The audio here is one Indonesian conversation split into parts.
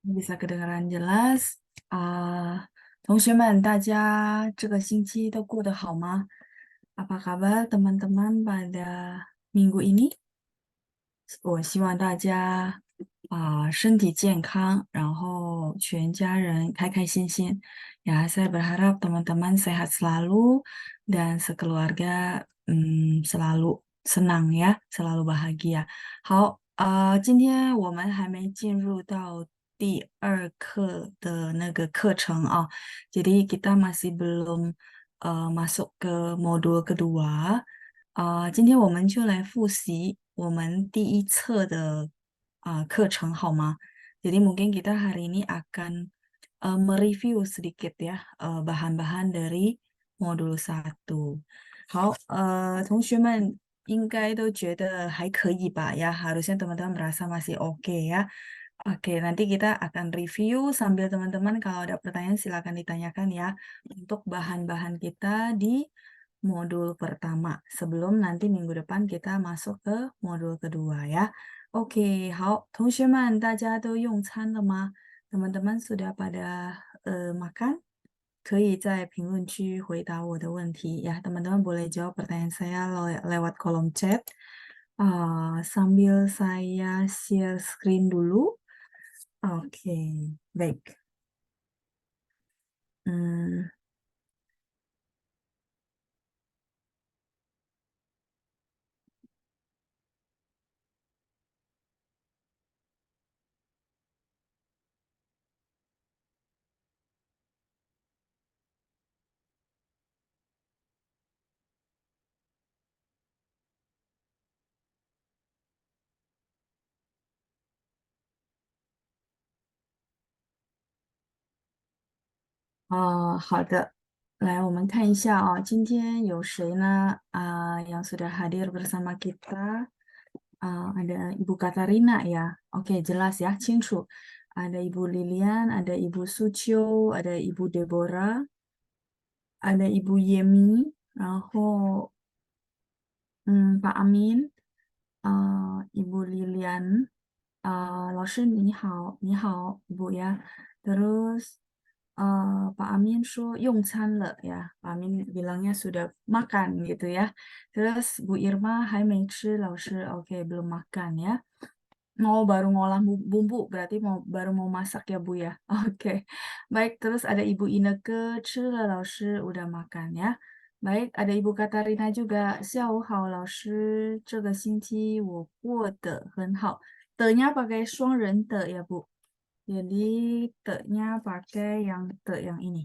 bisa kedengaran jelas.啊，同学们，大家这个星期都过得好吗？Apa kabar teman-teman pada minggu ini？我希望大家身体健康，然后全家人开开心心。Ya, saya berharap teman-teman sehat selalu dan sekeluarga selalu senang ya, selalu bahagia。好，今天我们还没进入到第二课的那个课程啊，jadi kita masih belum masuk ke modul kedua。今天我们就来复习我们第一册的课程好吗？Jadi mungkin kita hari ini akan mereview sedikit ya bahan-bahan dari modul 1。好，同学们应该都觉得还可以吧ya, harusnya teman-teman merasa masih oke ya. Oke, nanti kita akan review sambil teman-teman kalau ada pertanyaan silakan ditanyakan ya untuk bahan-bahan kita di modul pertama sebelum nanti minggu depan kita masuk ke modul kedua ya. Oke, 好，同学们，大家都用餐了吗？teman-teman sudah pada makan？可以在评论区回答我的问题ya. Teman-teman boleh jawab pertanyaan saya lewat kolom chat. Sambil saya share screen dulu. Oke, baik. Hmm,好的，来我们看一下啊，今天有谁呢？yang sudah hadir bersama kita. Ada Ibu Katarina ya. Oke, jelas ya, 清楚. Ada Ibu Lilian, ada Ibu Sucio, ada Ibu Deborah, ada Ibu Yemi, 然后Pak Amin, Ibu Lilian, 老师你好，你好，Ibu ya. Terus Pak Amin 说用餐了 ya. Pak Amin bilangnya sudah makan gitu ya. Terus Bu Irma, hai Meici, 老师, oke belum makan ya. Mau baru ngolah bumbu, berarti baru mau masak ya Bu ya. Oke. Baik, terus ada Ibu Ineke, 吃了老师 udah makan ya. Baik, ada Ibu Katarina juga. 下午好，老师，这个星期我过得很好。的nya pakai 双人的 ya Bu. Jadi te-nya pakai yang te yang ini.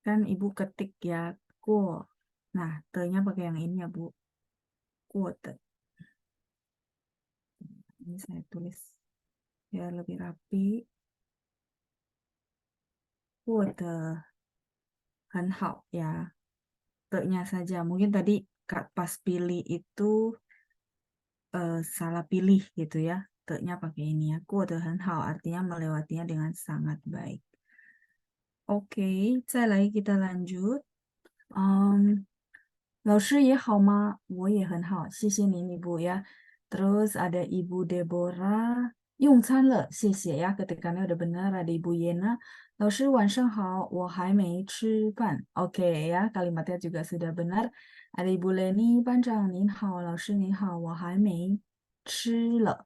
Kan Ibu ketik ya, ko. Nah, te-nya pakai yang ini ya Bu. Kuote. Ini saya tulis biar lebih rapi. Kuote. 很好 ya. Te-nya saja. Mungkin tadi pas pilih itu salah pilih gitu ya. Te-nya pakai ini ya. Kuote 很好 artinya melewatinya dengan sangat baik. Oke, 再来 kita lanjut. 老师也好吗？我也很好，谢谢你，米布 ya. Terus ada Ibu Deborah, 用餐了，谢谢 ya. Ketikanya udah benar, ada Ibu Yena. 老师晚上好，我还没吃饭. Oke ya, kalimatnya juga sudah benar. Ada Ibu Leni, 班长您好，老师您好，我还没吃了.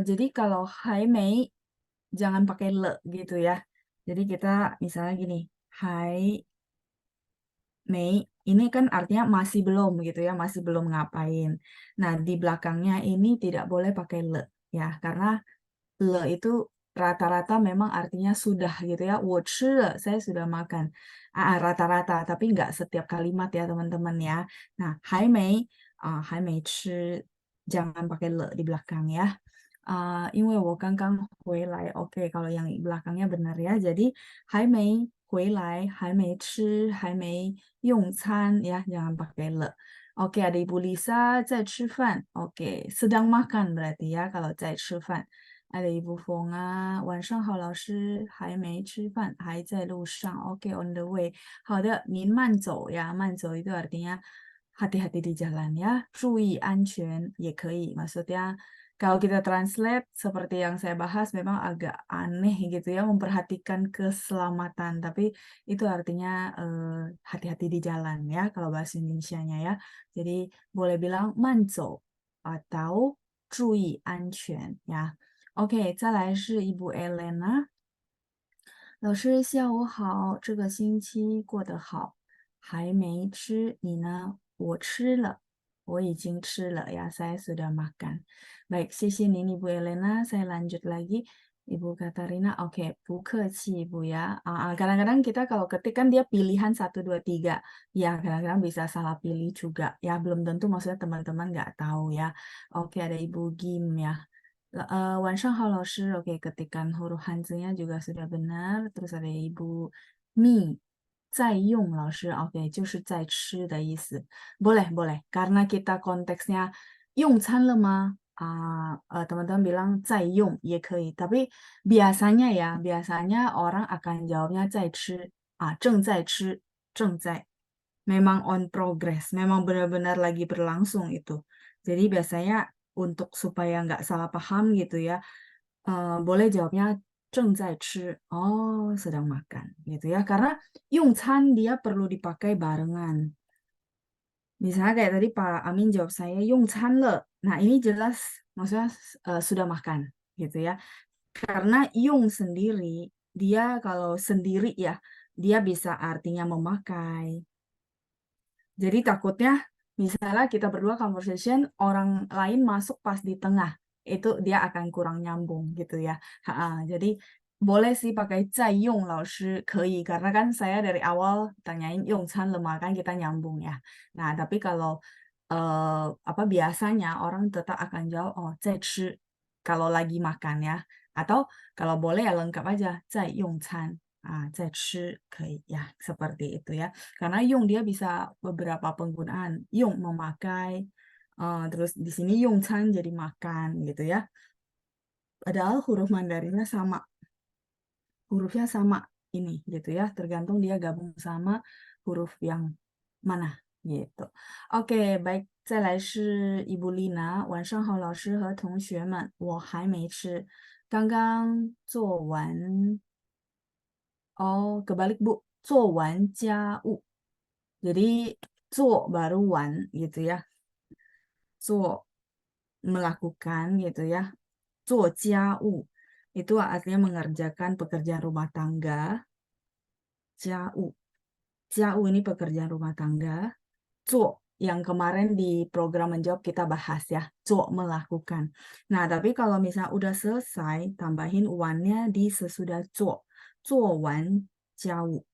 Jadi kalau hai mei jangan pakai le gitu ya. Jadi kita misalnya gini, hai mei ini kan artinya masih belum gitu ya, masih belum ngapain. Nah, di belakangnya ini tidak boleh pakai le ya, karena le itu rata-rata memang artinya sudah gitu ya. 我吃了, saya sudah makan. Rata-rata, tapi nggak setiap kalimat ya teman-teman ya. Nah, hai mei, hai mei 吃, jangan pakai le di belakang ya. 因为我刚刚回来, kalau yang belakangnya benar ya. Jadi 还没回来，还没吃，还没用餐 ya, jangan pakai le. Oke, ada Ibu Lisa 在吃饭. Oke, sedang makan berarti ya kalau 在吃饭. ada Ibu Fonga, 晚上好，老师，还没吃饭，还在路上。OK, on the way. 好的，您慢走呀，慢走 itu artinya hati-hati di jalan ya, 注意安全也可以. Maksudnya kalau kita translate seperti yang saya bahas memang agak aneh gitu ya, memperhatikan keselamatan. Tapi itu artinya hati-hati di jalan ya, kalau bahasa Indonesianya ya. Jadi boleh bilang 慢走 atau 注意安全 ya. OK, 再来是一部 Elena。老师，下午好，这个星期过得好，还没吃，你呢？我吃了，我已经吃了呀, saya sudah makan. Baik, 谢谢您 Ibu Elena. Saya lanjut lagi. Ibu Katarina, oke, 不客气, Ibu ya. Kadang-kadang kita kalau ketik kan dia pilihan 1, 2, 3. Ya, kadang-kadang bisa salah pilih juga. Ya, belum tentu maksudnya teman-teman nggak tahu ya. Oke, ada Ibu Gim ya. 晚上好，老师。Oke, ketikan huruf Hanzi-nya juga sudah benar. Terus ada Ibu Mi, 在用老师。Oke, 就是在吃的意思。Boleh, boleh. Karena kita konteksnya 用餐了吗? Teman-teman bilang 在用也可以. Tapi biasanya orang akan jawabnya 在吃. 正在吃，正在. Memang on progress. Memang benar-benar lagi berlangsung itu. Jadi biasanya untuk supaya nggak salah paham gitu ya, boleh jawabnya 正在吃. Oh, sedang makan gitu ya. Karena 用餐 dia perlu dipakai barengan. Misalnya kayak tadi Pak Amin jawab saya 用餐了. Nah, ini jelas maksudnya sudah makan gitu ya. Karena 用 sendiri, dia kalau sendiri ya, dia bisa artinya memakai. Jadi takutnya misalnya kita berdua conversation, orang lain masuk pas di tengah, itu dia akan kurang nyambung gitu ya. Jadi boleh sih pakai 在用老师可以, karena kan saya dari awal tanyain 用餐了吗, kan kita nyambung ya. Nah, tapi kalau biasanya orang tetap akan jawab, oh 在吃, kalau lagi makan ya. Atau kalau boleh ya lengkap aja, 在用餐. 在吃可以 ya, seperti itu ya. Karena 用 dia bisa beberapa penggunaan. 用 memakai, terus di sini 用餐 jadi makan gitu ya. Padahal huruf Mandarinnya sama. Hurufnya sama ini gitu ya. Tergantung dia gabung sama huruf yang mana gitu. Oke, baik. 再来是 Ibu Lina. 晚上好，老师和同学们，我还没吃，刚刚做完 Oh, kebalik Bu. 做完家务. Jadi 做 baru 完 gitu ya. 做 melakukan gitu ya. 做家务 itu artinya mengerjakan pekerjaan rumah tangga. 家务. 家务 ini pekerjaan rumah tangga. 做 yang kemarin di program menjawab kita bahas ya. 做 melakukan. Nah, tapi kalau misalnya udah selesai, tambahin wan-nya di sesudah 做. 做完家务.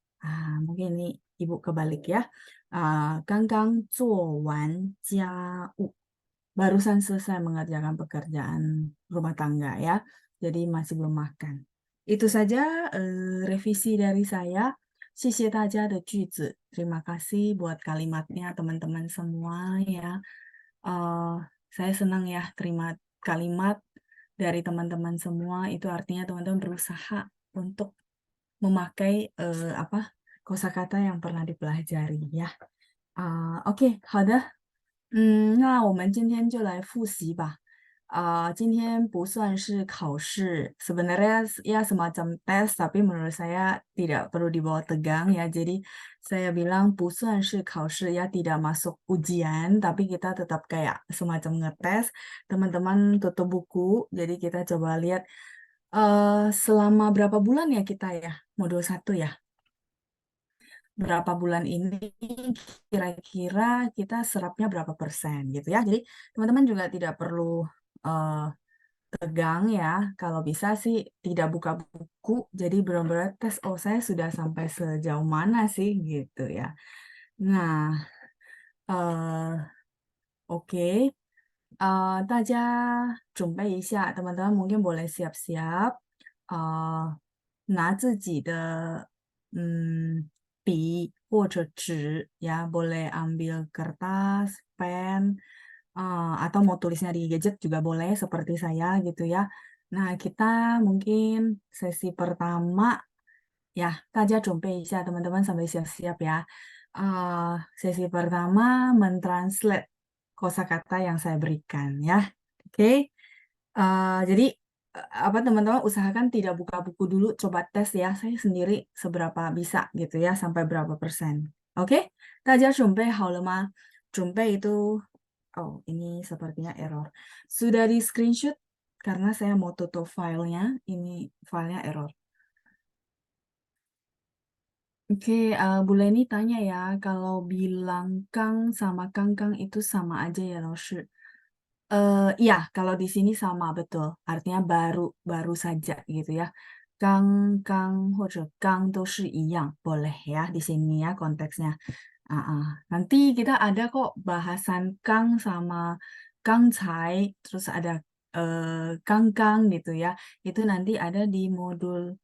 Mungkin ini Ibu kebalik ya. 刚刚做完家务. Barusan selesai mengerjakan pekerjaan rumah tangga ya. Jadi masih belum makan. Itu saja revisi dari saya. 谢谢大家的句子. Terima kasih buat kalimatnya teman-teman semua ya. Saya senang ya terima kalimat dari teman-teman semua. Itu artinya teman-teman berusaha untuk memakai kosakata yang pernah dipelajari ya. OK, 好的。那我们今天就来复习吧。今天不算是考试, sebenarnya ya semacam tes, tapi menurut saya tidak perlu dibawa tegang ya. Jadi saya bilang 不算是考试 ya, tidak masuk ujian, tapi kita tetap kayak semacam ngetes. Teman-teman tutup buku, jadi kita coba lihat selama berapa bulan ya kita ya, modul 1 ya. Berapa bulan ini kira-kira kita serapnya berapa persen gitu ya. Jadi teman-teman juga tidak perlu tegang ya. Kalau bisa sih tidak buka buku, jadi benar-benar tes, oh saya sudah sampai sejauh mana sih gitu ya. Nah, oke. 大家准备一下, teman-teman mungkin boleh siap-siap, 拿自己的笔或者纸 ya, boleh ambil kertas, pen, atau mau tulisnya di gadget juga boleh seperti saya gitu ya. Nah, kita mungkin sesi pertama ya, 大家准备一下 teman-teman sampai siap-siap ya. Sesi pertama mentranslate kosakata yang saya berikan ya. Oke. Jadi apa teman-teman usahakan tidak buka buku dulu, coba tes ya. Saya sendiri seberapa bisa gitu ya, sampai berapa persen. Oke? 大家准备好了吗? 准备 itu oh, ini sepertinya error. Sudah di screenshot karena saya mau tutup filenya, ini filenya error. Oke, Bu Leni tanya ya, kalau bilang Kang sama Kang itu sama aja ya, 老师? Iya, kalau di sini sama betul. Artinya baru baru saja gitu ya. Kang Kang 或者刚都是一样, boleh ya di sini ya konteksnya. Nanti kita ada kok bahasan Kang sama Kang Cai, terus ada Kang Kang gitu ya. Itu nanti ada di modul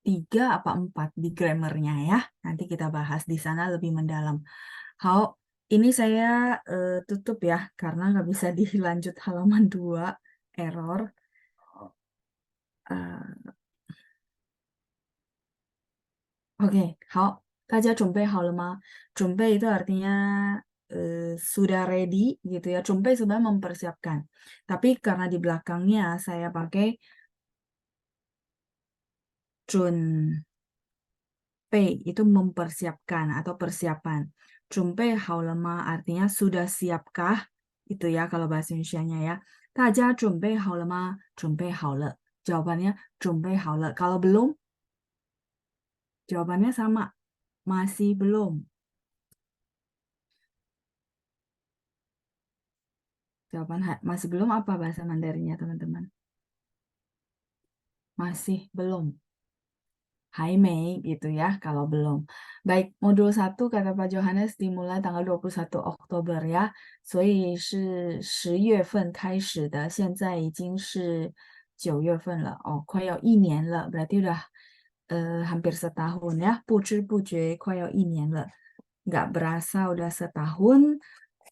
3 apa 4 di grammarnya ya. Nanti kita bahas di sana lebih mendalam. Hao, ini saya tutup ya karena nggak bisa dilanjut halaman 2 error. Eh, Oke, 好，大家准备好了吗? 准备 itu artinya sudah ready gitu ya. 准备 sebenarnya mempersiapkan. Tapi karena di belakangnya saya pakai 准 itu mempersiapkan atau persiapan. 准备好了吗 artinya sudah siapkah? Itu ya kalau bahasa Indonesianya ya. 大家准备好了吗? 准备好了. Jawabannya 准备好了. Kalau belum, jawabannya sama. Masih belum. Jawaban masih belum apa bahasa Mandarinnya, teman-teman? Masih belum. Hai Mei gitu ya kalau belum. Baik, modul 1 kata Pak Johannes dimulai tanggal 21 Oktober ya. 所以是10月份开始的，现在已经是9月份了. Oh, 快要1年了. Berarti udah hampir setahun ya. 不知不觉快要1年了. Nggak berasa udah setahun.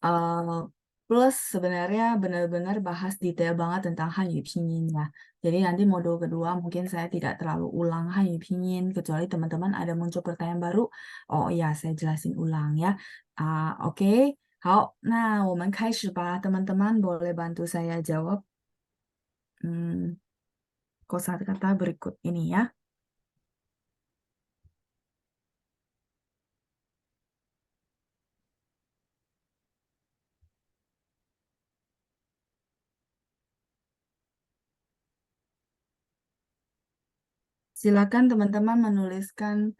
Eh, Plus sebenarnya benar-benar bahas detail banget tentang Hanyu Pinyin ya. Jadi nanti modul kedua mungkin saya tidak terlalu ulang Hanyu Pinyin kecuali teman-teman ada muncul pertanyaan baru. Oh iya, saya jelasin ulang ya. Oke. 好，那我们开始吧。teman-teman boleh bantu saya jawab hmm, kosakata berikut ini ya. Silakan teman-teman menuliskan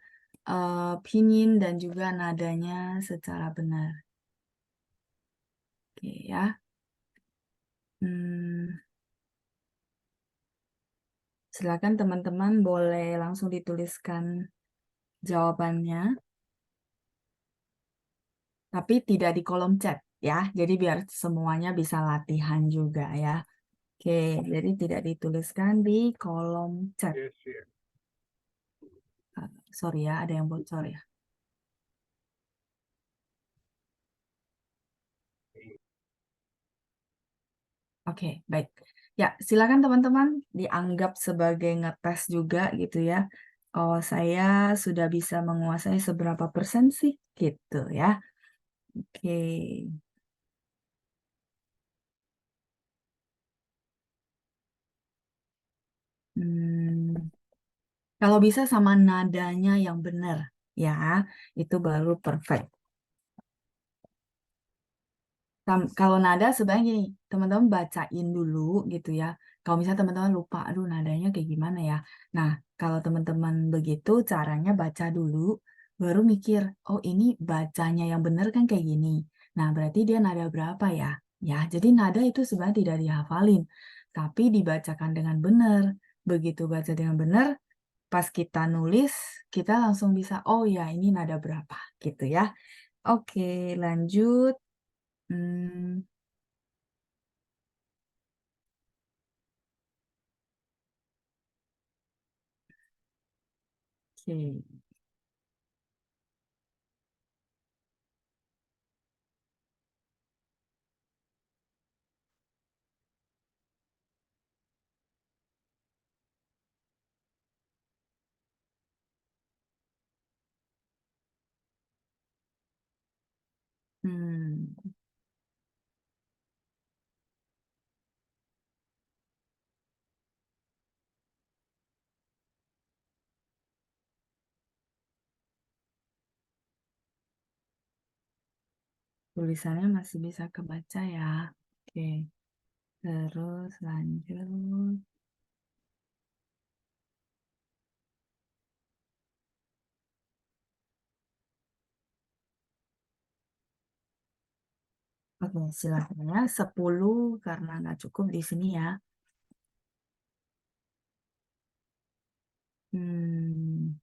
pinyin dan juga nadanya secara benar. Oke ya. Hmm, Silakan teman-teman boleh langsung dituliskan jawabannya, tapi tidak di kolom chat ya. Jadi biar semuanya bisa latihan juga ya. Oke, jadi tidak dituliskan di kolom chat. Sorry ya, ada yang bocor ya. Oke, baik. Ya, silakan teman-teman dianggap sebagai ngetes juga gitu ya. Oh, saya sudah bisa menguasai seberapa persen sih gitu ya. Oke. Hmm, Kalau bisa sama nadanya yang benar ya, itu baru perfect. Kalau nada sebenarnya gini, teman-teman bacain dulu gitu ya. Kalau misalnya teman-teman lupa, aduh nadanya kayak gimana ya. Nah, kalau teman-teman begitu caranya baca dulu, baru mikir, oh ini bacanya yang benar kan kayak gini. Nah, berarti dia nada berapa ya? Ya, jadi nada itu sebenarnya tidak dihafalin, tapi dibacakan dengan benar. Begitu baca dengan benar, pas kita nulis, kita langsung bisa, oh ya ini nada berapa gitu ya. Oke, lanjut. Hmm, oke. Hmm, tulisannya masih bisa kebaca ya. Oke, terus lanjut. Oke, silahkan ya. 10 karena nggak cukup di sini ya. Hmm,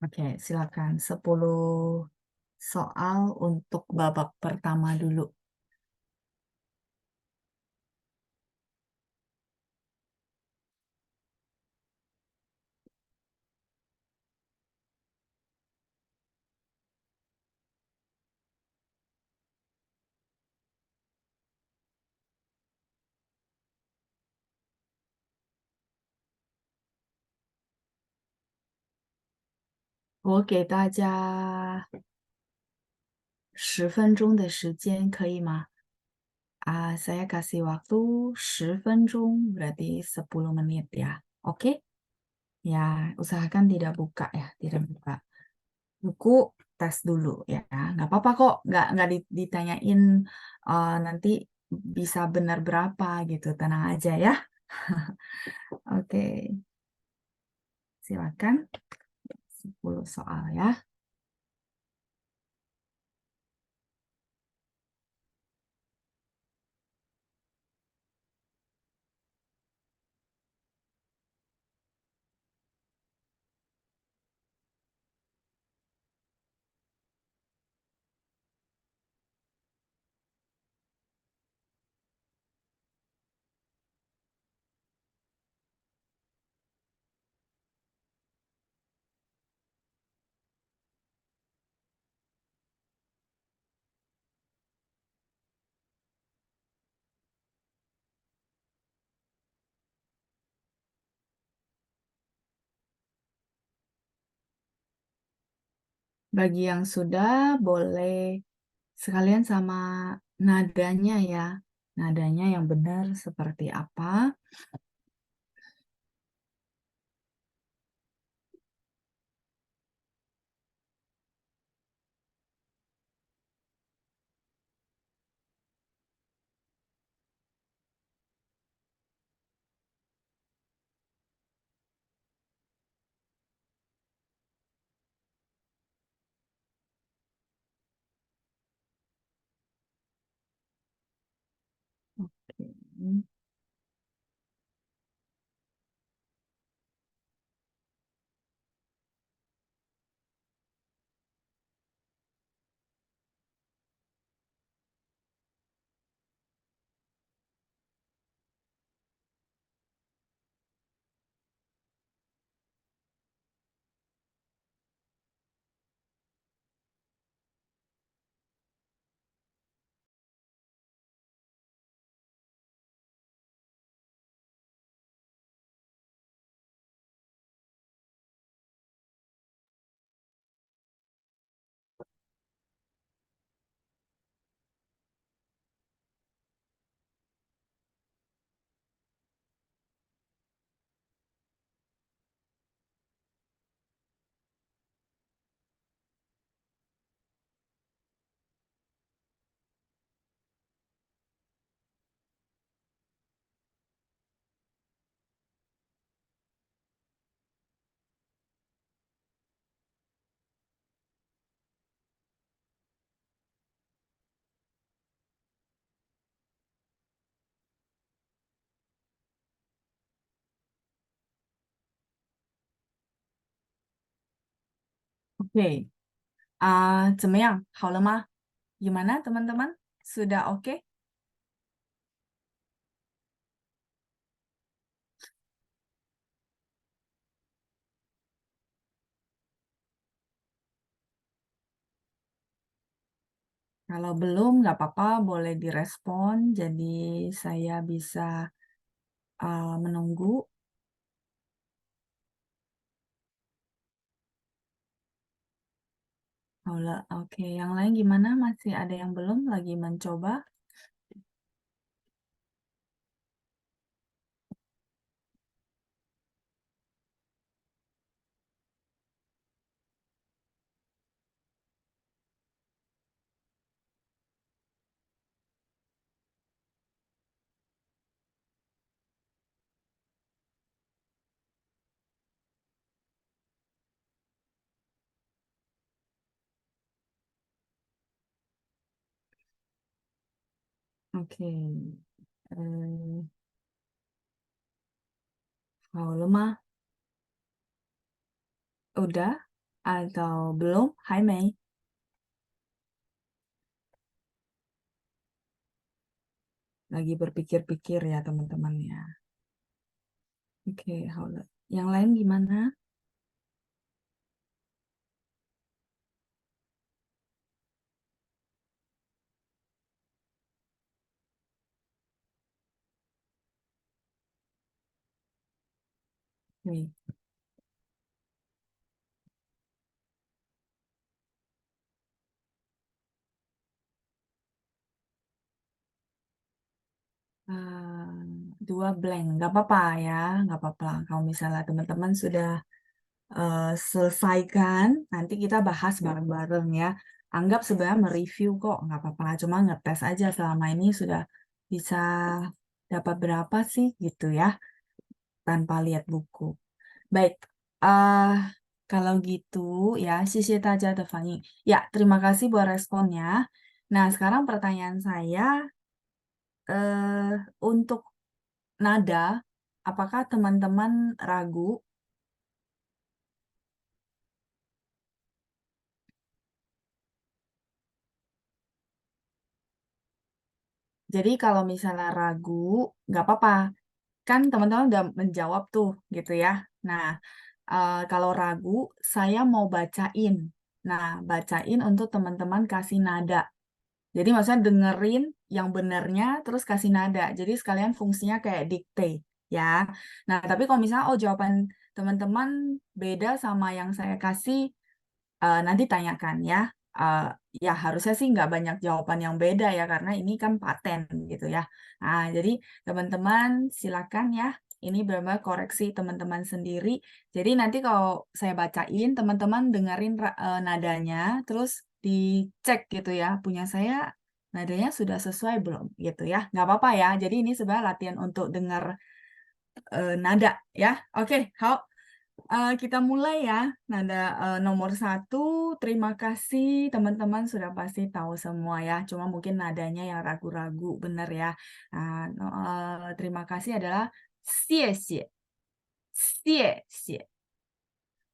oke, silakan. 10 soal untuk babak pertama dulu.我给大家10分钟的时间，可以吗？Saya kasih waktu 10 分钟, berarti 10 menit ya. Oke? Ya, usahakan tidak buka ya, tidak buka. Buku, tes dulu ya. Nggak apa-apa kok, nggak ditanyain nanti bisa benar berapa gitu. Tenang aja ya. Oke, silakan. 10 soal ya. Bagi yang sudah, boleh sekalian sama nadanya ya. Nadanya yang benar seperti apa. Oke. Oke. 怎么样？好了吗？Gimana teman-teman? Sudah oke? Kalau belum, nggak apa-apa, boleh direspon. Jadi saya bisa menunggu. Haula. Oke, yang lain gimana? Masih ada yang belum lagi mencoba? Oke. Eh, Haula mah udah atau belum? Hai Mei. Lagi berpikir-pikir ya teman-teman ya. Oke, haula. Yang lain gimana? Nih. eh, Dua blank, nggak apa-apa ya, nggak apa-apa. Kalau misalnya teman-teman sudah selesaikan, nanti kita bahas bareng-bareng ya. Anggap sebenarnya mereview kok, nggak apa-apa. Cuma ngetes aja selama ini sudah bisa dapat berapa sih gitu ya, tanpa lihat buku. Baik, eh kalau gitu ya, sisi aja Fani. Ya, terima kasih buat responnya. Nah, sekarang pertanyaan saya, untuk nada, apakah teman-teman ragu? Jadi kalau misalnya ragu, nggak apa-apa. Kan teman-teman udah menjawab tuh gitu ya. Nah, kalau ragu, saya mau bacain. Nah, bacain untuk teman-teman kasih nada. Jadi maksudnya dengerin yang benernya terus kasih nada. Jadi sekalian fungsinya kayak dikte ya. Nah, tapi kalau misalnya oh jawaban teman-teman beda sama yang saya kasih, nanti tanyakan ya. Eh, Ya harusnya sih nggak banyak jawaban yang beda ya karena ini kan paten gitu ya. Nah, jadi teman-teman silakan ya. Ini benar-benar koreksi teman-teman sendiri. Jadi nanti kalau saya bacain, teman-teman dengerin nadanya, terus dicek gitu ya. Punya saya nadanya sudah sesuai belum gitu ya. Nggak apa-apa ya. Jadi ini sebenarnya latihan untuk dengar nada ya. Oke, kita mulai ya. Nada nomor satu, terima kasih teman-teman sudah pasti tahu semua ya. Cuma mungkin nadanya yang ragu-ragu, benar ya. Nah, terima kasih adalah 谢谢, 谢谢.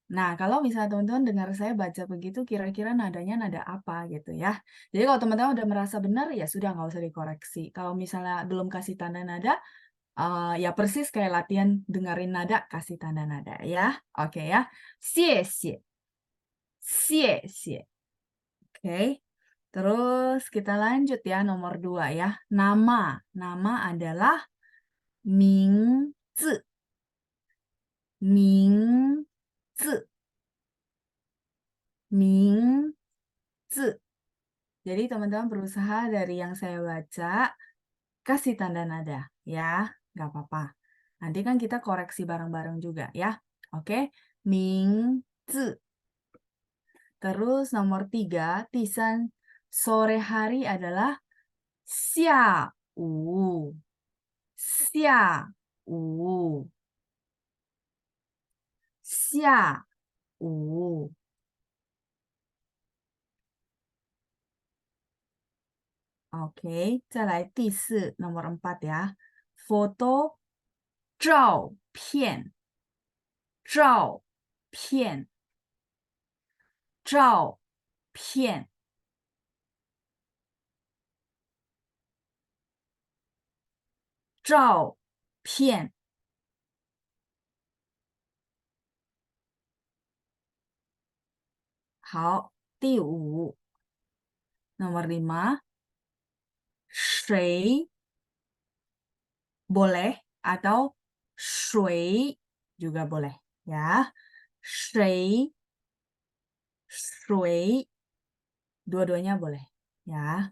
Nah, kalau misalnya teman-teman dengar saya baca begitu, kira-kira nadanya nada apa gitu ya. Jadi kalau teman-teman udah merasa benar, ya sudah nggak usah dikoreksi. Kalau misalnya belum kasih tanda nada, ya persis kayak latihan dengerin nada, kasih tanda nada ya. Oke ya. 谢谢, 谢谢. Oke. Terus kita lanjut ya nomor dua ya. Nama. Nama adalah 名字. 名字. 名字. Jadi teman-teman berusaha dari yang saya baca, kasih tanda nada ya. Nggak apa-apa. Nanti kan kita koreksi bareng-bareng juga ya. Oke. 名字. Terus nomor tiga, Tisan sore hari adalah 下午. 下午. 下午. Oke, 再来第四 nomor 4 ya. Foto 照片照片照片照片. Hao, 第5 nomor 5, 谁 boleh atau 谁 juga boleh ya. 谁谁 Dua-duanya boleh. Ya.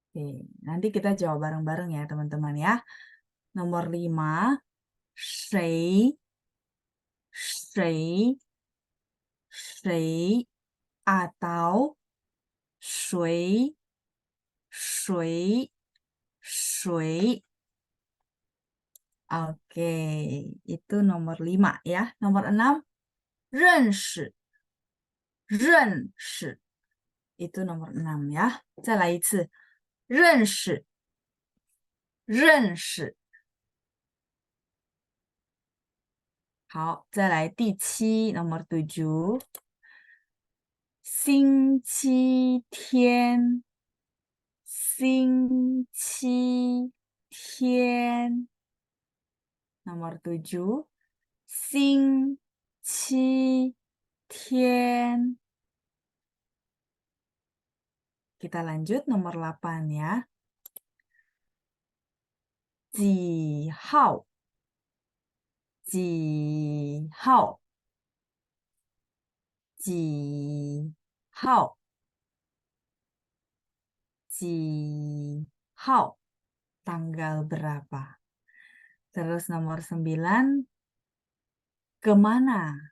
Oke, nanti kita jawab bareng-bareng ya teman-teman ya. Nomor 5, 谁 谁 谁 atau 谁 谁 谁. Oke, itu nomor 5 ya. Nomor 6, 认识 认识. Itu nomor 6 ya. 再来一次，认识认识。好，再来第7 nomor 7, 星期天星期天 nomor 7, 星期天. Kita lanjut nomor 8 ya. 几号几号几号几号 tanggal berapa. Terus nomor 9, kemana?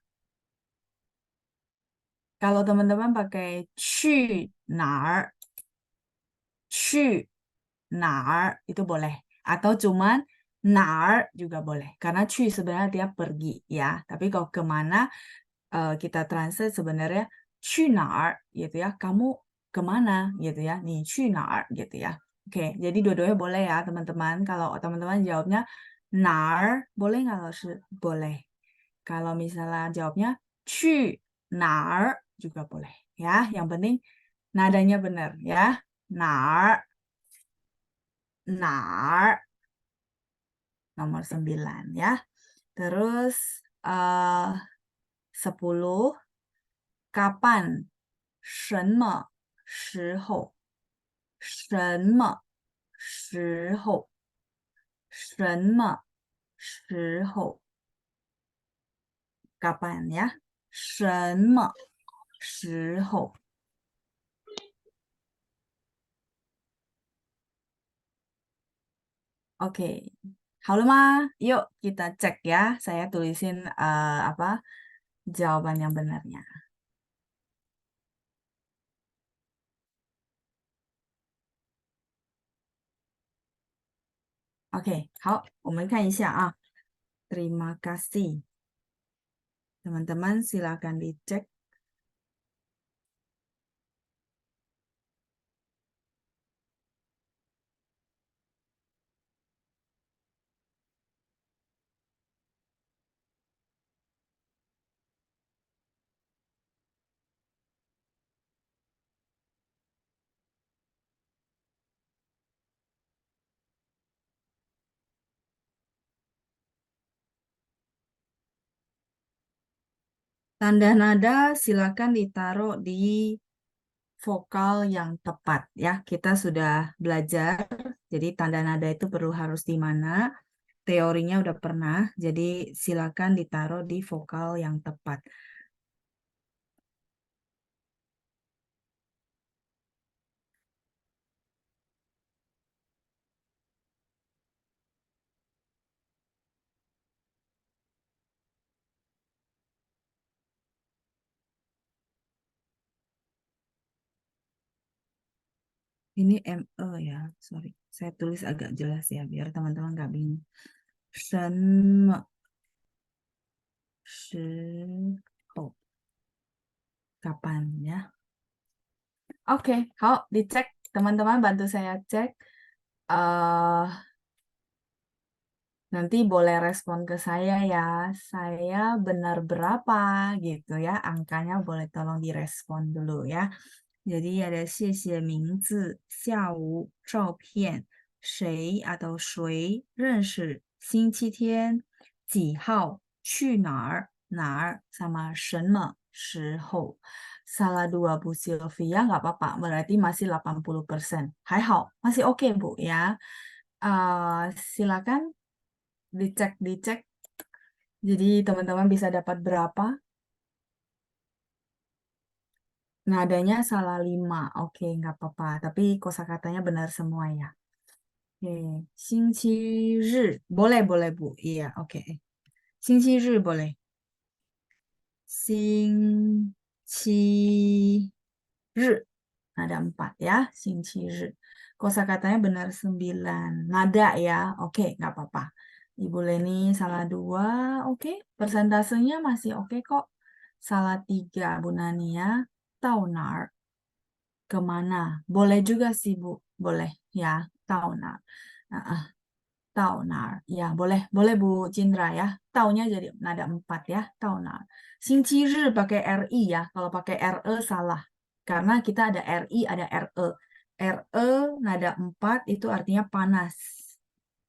Kalau teman-teman pakai 去哪儿 去哪儿 itu boleh. Atau cuman 哪儿 juga boleh. Karena 去 sebenarnya dia pergi ya. Tapi kalau kemana kita translate sebenarnya 去哪儿 gitu ya. Kamu kemana gitu ya. 你去哪儿 gitu ya. Oke, jadi dua-duanya boleh ya teman-teman. Kalau teman-teman jawabnya 哪儿 boleh nggak? Boleh. Kalau misalnya jawabnya 去哪儿 juga boleh ya. Yang penting nadanya benar ya. 哪儿哪儿 nomor 9 ya. Terus 10, kapan 什么时候什么时候什么时候 kapan ya. 什么时候 Oke, halo Ma, yuk kita cek ya. Saya tulisin apa jawaban yang benarnya. Oke, 好，我们看一下啊。Terima kasih. Teman-teman silakan dicek. Tanda nada silakan ditaruh di vokal yang tepat ya. Kita sudah belajar, jadi tanda nada itu perlu harus di mana. Teorinya udah pernah, jadi silakan ditaruh di vokal yang tepat. Ini ME ya, sorry. Saya tulis agak jelas ya, biar teman-teman nggak bingung. 什么时候 kapan ya. Oke,好, dicek. Teman-teman bantu saya cek. eh Nanti boleh respon ke saya ya. Saya benar berapa gitu ya. Angkanya boleh tolong direspon dulu ya. Jadi ada 谢谢名字下午照片谁 atau 谁认识星期天几号去哪儿哪儿 sama 什么时候 salah 2 Bu Sylvia nggak apa-apa berarti masih 80%. Hai masih oke Bu ya. Silakan dicek. Jadi teman-teman bisa dapat berapa? Nadanya salah 5. Oke, nggak apa-apa. Tapi kosakatanya benar semua ya. Oke, 星期日. Boleh, boleh, Bu. Iya, oke. 星期日 boleh. 星期日. Nada 4 ya, 星期日. Kosakatanya benar 9. Nada ya, oke, nggak apa-apa. Ibu Leni salah 2, oke. Persentasenya masih oke kok. Salah 3, Bu Nania. Taunar. Kemana? Boleh juga sih, Bu. Boleh ya, taunar. Nah, taunar. Ya, boleh. Boleh, Bu Cindra ya. Taunya jadi nada 4 ya, taunar. 星期日 pakai RI ya. Kalau pakai RE salah. Karena kita ada RI, ada RE. RE nada 4 itu artinya panas.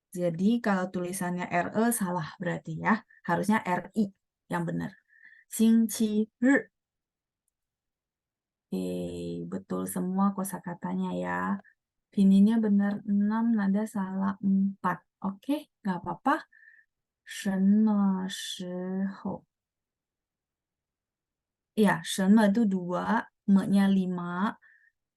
Jadi kalau tulisannya RE salah berarti ya. Harusnya RI yang benar. 星期日. Betul semua kosakatanya ya. Pinginnya benar 6, nada salah 4. Oke, nggak apa-apa. 什么时候? Ya, 什么 itu 2, me-nya 5,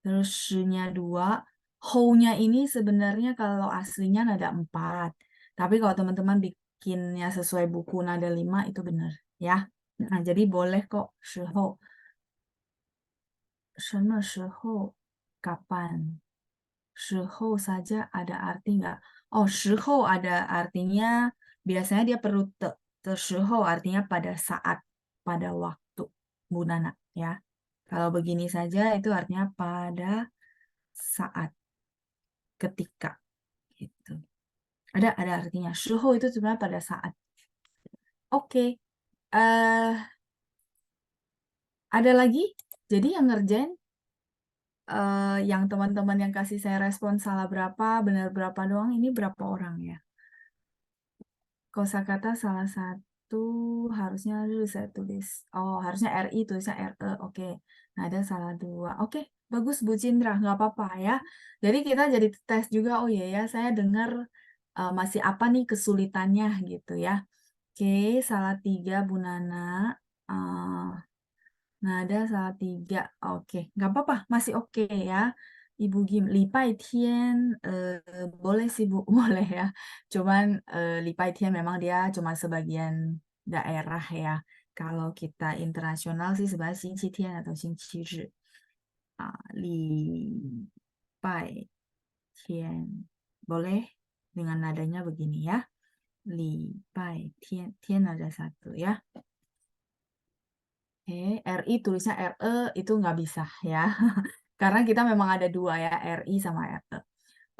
terus sh-nya 2. Ho-nya ini sebenarnya kalau aslinya nada 4. Tapi kalau teman-teman bikinnya sesuai buku nada 5 itu benar ya. Nah, jadi boleh kok 时候. 什么时候? Kapan? 时候 saja ada arti nggak? Oh, 时候 ada artinya, biasanya dia perlu te. 的时候 artinya pada saat, pada waktu, Bu Nana ya. Kalau begini saja itu artinya pada saat, ketika gitu. Ada artinya. 时候 itu sebenarnya pada saat. Oke. eh ada lagi? Jadi yang ngerjain yang teman-teman yang kasih saya respon salah berapa, benar berapa doang, ini berapa orang ya? Kosakata salah satu harusnya saya tulis. Oh, harusnya RI tulisnya RE. Oke. Nah, ada salah 2. Oke, bagus Bu Cindra, nggak apa-apa ya. Jadi kita jadi tes juga. Oh iya ya, saya dengar masih apa nih kesulitannya gitu ya. Oke, salah 3 Bu Nana. Eh, Nada salah 3. Oke, nggak apa-apa, masih oke ya. Ibu Gim, Lipai Tian, boleh sih Bu, boleh ya. Cuman Lipai Tian memang dia cuma sebagian daerah ya. Kalau kita internasional sih sebenarnya Xinqi Tian atau Xinqi Zhi. Lipai Tian. Boleh dengan nadanya begini ya. Lipai Tian, Tian ada 1 ya. RI tulisnya RE itu nggak bisa ya. Karena kita memang ada 2 ya, RI sama RE.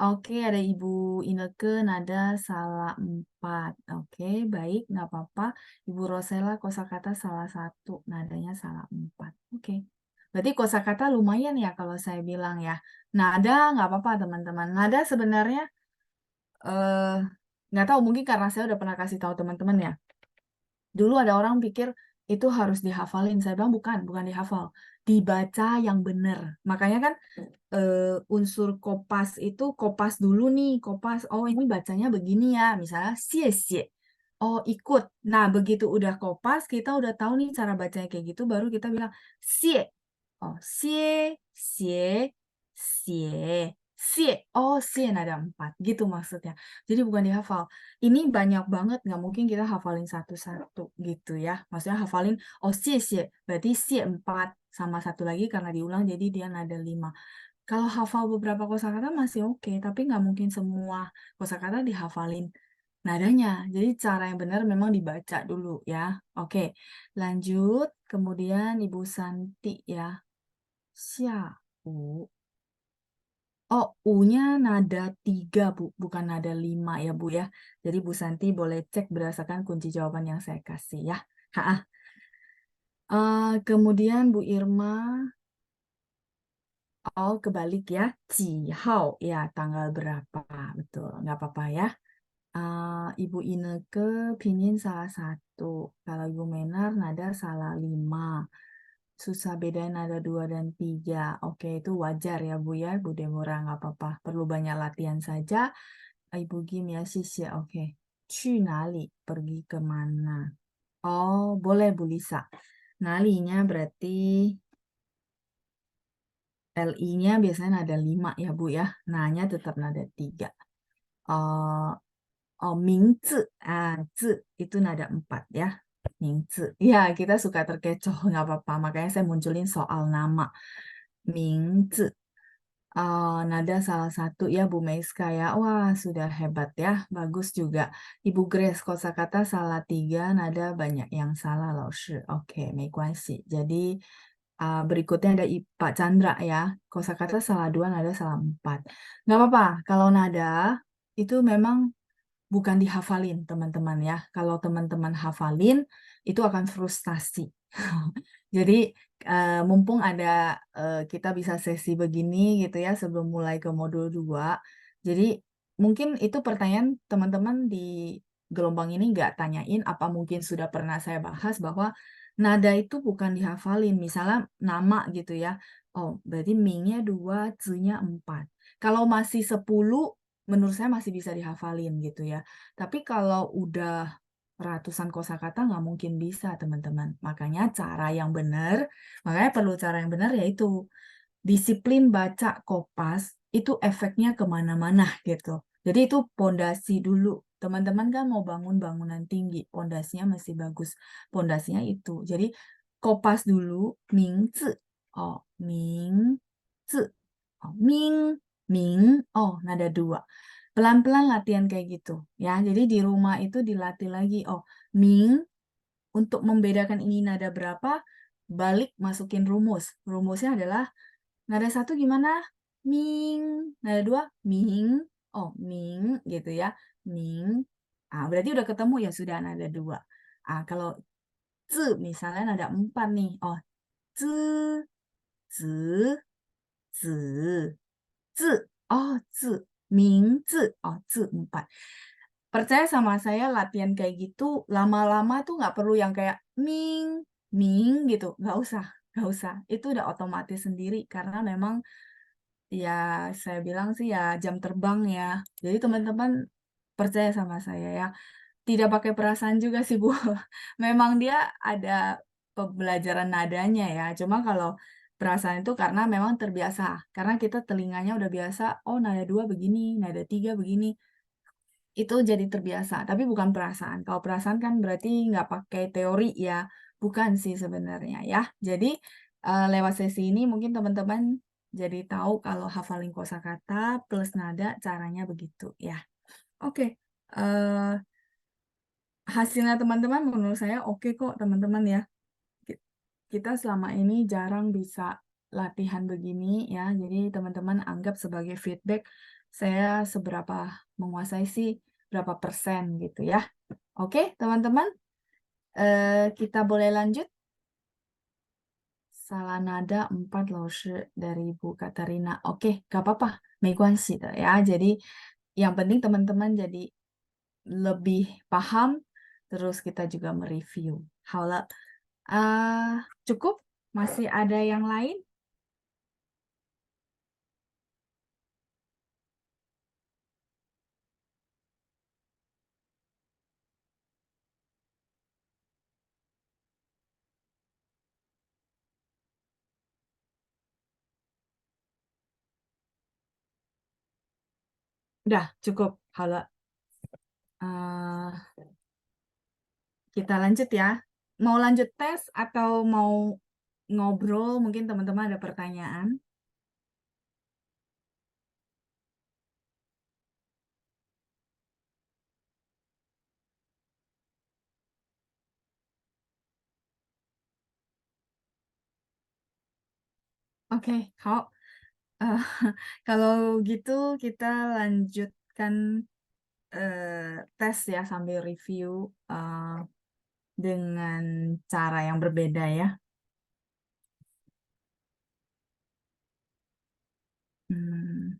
Oke, ada Ibu Ineke, nada salah 4. Oke, baik, nggak apa-apa. Ibu Rosela, kosakata salah 1, nadanya salah 4. Oke, berarti kosakata lumayan ya kalau saya bilang ya. Nada nggak apa-apa teman-teman. Nada sebenarnya eh nggak tahu, mungkin karena saya udah pernah kasih tahu teman-teman ya. Dulu ada orang pikir itu harus dihafalin. Saya bilang bukan dihafal. Dibaca yang benar. Makanya kan unsur kopas itu kopas dulu nih, kopas. Oh, ini bacanya begini ya. Misalnya sie. Oh, ikut. Nah, begitu udah kopas, kita udah tahu nih cara bacanya kayak gitu, baru kita bilang sie. Oh, sie. Oh, sie ada 4. Gitu maksudnya. Jadi bukan dihafal. Ini banyak banget, nggak mungkin kita hafalin satu-satu gitu ya. Maksudnya hafalin, oh sie. Berarti sie 4. Sama satu lagi karena diulang, jadi dia nada 5. Kalau hafal beberapa kosakata masih oke, tapi nggak mungkin semua kosakata dihafalin nadanya. Jadi cara yang benar memang dibaca dulu ya. Oke, lanjut. Kemudian Ibu Santi ya. U. Oh, U-nya nada 3, Bu. Bukan nada 5 ya, Bu ya. Jadi Bu Santi boleh cek berdasarkan kunci jawaban yang saya kasih ya. Ha. Kemudian Bu Irma. Oh, kebalik ya. Cihao, ya tanggal berapa. Betul, nggak apa-apa ya. Ibu Ineke pinyin salah 1. Kalau Ibu Menar nada salah 5. Susah bedain nada 2 dan 3. Oke, itu wajar ya Bu ya. Bu Demora nggak apa-apa. Perlu banyak latihan saja. Ibu Gim ya sis ya. Oke. Cu nali, pergi kemana? Oh, boleh Bu Lisa. Nalinya berarti LI-nya biasanya nada 5 ya Bu ya. Nah-nya tetap nada 3. Oh, oh, Mingzi. Zi itu nada 4 ya. Mingzi. Ya, kita suka terkecoh, nggak apa-apa. Makanya saya munculin soal nama. Mingzi. Nada salah satu ya Bu Meiska ya. Wah, sudah hebat ya. Bagus juga. Ibu Grace, kosakata salah 3, nada banyak yang salah, Lao Shi. Oke, 没关系. Jadi berikutnya ada Pak Chandra ya. Kosakata salah 2, nada salah 4. Nggak apa-apa. Kalau nada itu memang bukan dihafalin teman-teman ya. Kalau teman-teman hafalin itu akan frustasi. Jadi mumpung ada kita bisa sesi begini gitu ya sebelum mulai ke modul 2. Jadi mungkin itu pertanyaan teman-teman di gelombang ini nggak tanyain apa mungkin sudah pernah saya bahas bahwa nada itu bukan dihafalin. Misalnya nama gitu ya. Oh, berarti mingnya 2, zi-nya 4. Kalau masih 10 menurut saya masih bisa dihafalin gitu ya. Tapi kalau udah ratusan kosakata nggak mungkin bisa teman-teman. Makanya cara yang benar, makanya perlu cara yang benar yaitu disiplin baca kopas itu efeknya kemana-mana gitu. Jadi itu pondasi dulu. Teman-teman kan mau bangun bangunan tinggi, pondasinya masih bagus. Pondasinya itu. Jadi kopas dulu, mingzi. Oh, mingzi. Oh, ming. Oh, nada 2. Pelan-pelan latihan kayak gitu ya. Jadi di rumah itu dilatih lagi. Oh, ming untuk membedakan ini nada berapa, balik masukin rumus. Rumusnya adalah nada 1 gimana? Ming. Nada 2 ming. Oh, ming gitu ya. Ming. Berarti udah ketemu ya sudah nada 2. Kalau zi misalnya nada 4 nih. Oh, zi, zi, zi. 字 oh 字 名字 oh 字 4. Percaya sama saya latihan kayak gitu lama-lama tuh nggak perlu yang kayak ming gitu, nggak usah itu udah otomatis sendiri karena memang ya saya bilang sih ya jam terbang ya. Jadi teman-teman percaya sama saya ya, tidak pakai perasaan juga sih Bu. Memang dia ada pembelajaran nadanya ya. Cuma kalau perasaan itu karena memang terbiasa. Karena kita telinganya udah biasa, oh nada 2 begini, nada 3 begini. Itu jadi terbiasa, tapi bukan perasaan. Kalau perasaan kan berarti nggak pakai teori ya. Bukan sih sebenarnya ya. Jadi lewat sesi ini mungkin teman-teman jadi tahu kalau hafalin kosakata plus nada caranya begitu ya. Oke. eh, Hasilnya teman-teman menurut saya oke kok teman-teman ya. Kita selama ini jarang bisa latihan begini ya. Jadi teman-teman anggap sebagai feedback saya seberapa menguasai sih berapa persen gitu ya. Oke teman-teman, kita boleh lanjut. Salah nada 4 loh dari Bu Katarina. Oke, gak apa-apa. 没关系的 ya. Jadi yang penting teman-teman jadi lebih paham, terus kita juga mereview. 好了, cukup? Masih ada yang lain? Udah, cukup. 好了, eh, kita lanjut ya. Mau lanjut tes atau mau ngobrol? Mungkin teman-teman ada pertanyaan. Oke, eh, kalau gitu kita lanjutkan tes ya sambil review dengan cara yang berbeda ya. Hmm.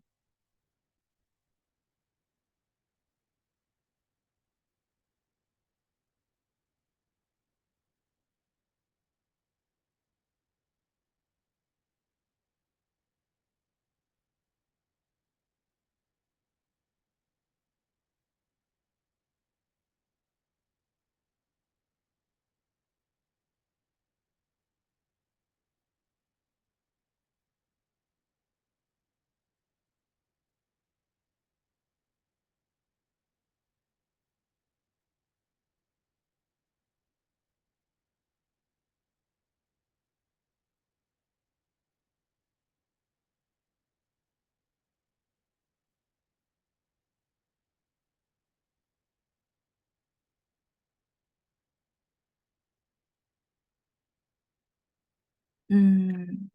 Hmm,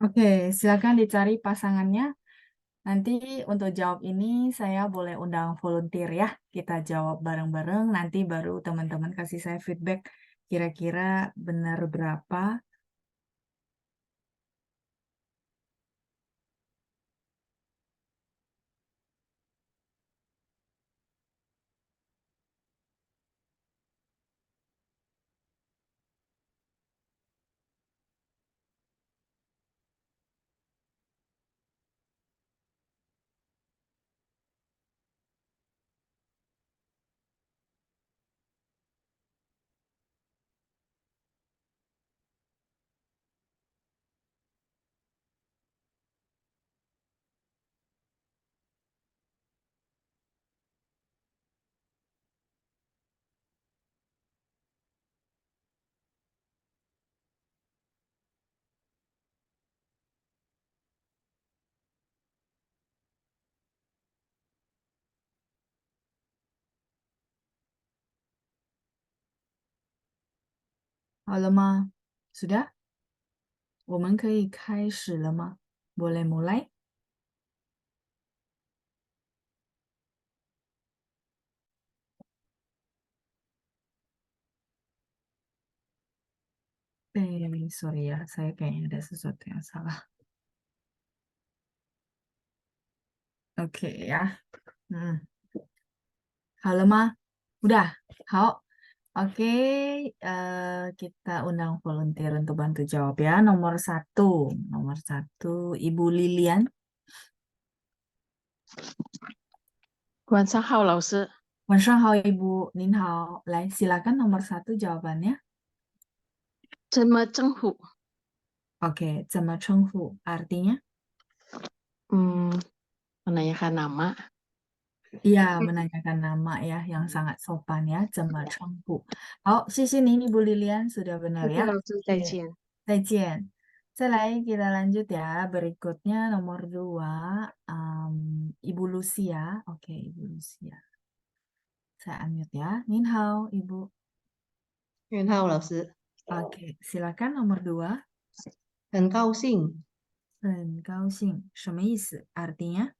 oke, silakan dicari pasangannya. Nanti untuk jawab ini saya boleh undang volunteer ya. Kita jawab bareng-bareng. Nanti baru teman-teman kasih saya feedback. Kira-kira benar berapa?好了吗？Sudah? 我们可以开始了吗？Boleh mulai? Sorry ya, saya kayaknya ada sesuatu yang salah. Oke ya. Hmm. 好了吗？Udah. 好. Oke, kita undang volunteer untuk bantu jawab ya. Nomor satu, Ibu Lilian. 晚上好，老师。晚上好, Ibu. 您好. Silakan nomor satu jawabannya. 怎么称呼？ Oke, 怎么称呼? Artinya? Hmm, menanyakan nama. Iya, menanyakan nama ya, yang sangat sopan ya, 怎么称呼. Oh, 谢谢您, Ibu Lilian, sudah benar ya. Oke, 谢谢老师，再见。再见. Kita lanjut ya. Berikutnya nomor 2, Ibu Lucia. Oke, Ibu Lucia. Saya unmute ya. Nin hao, Ibu. 袁浩老师， Oke, silakan nomor 2. 很高兴，很高兴，什么意思? Artinya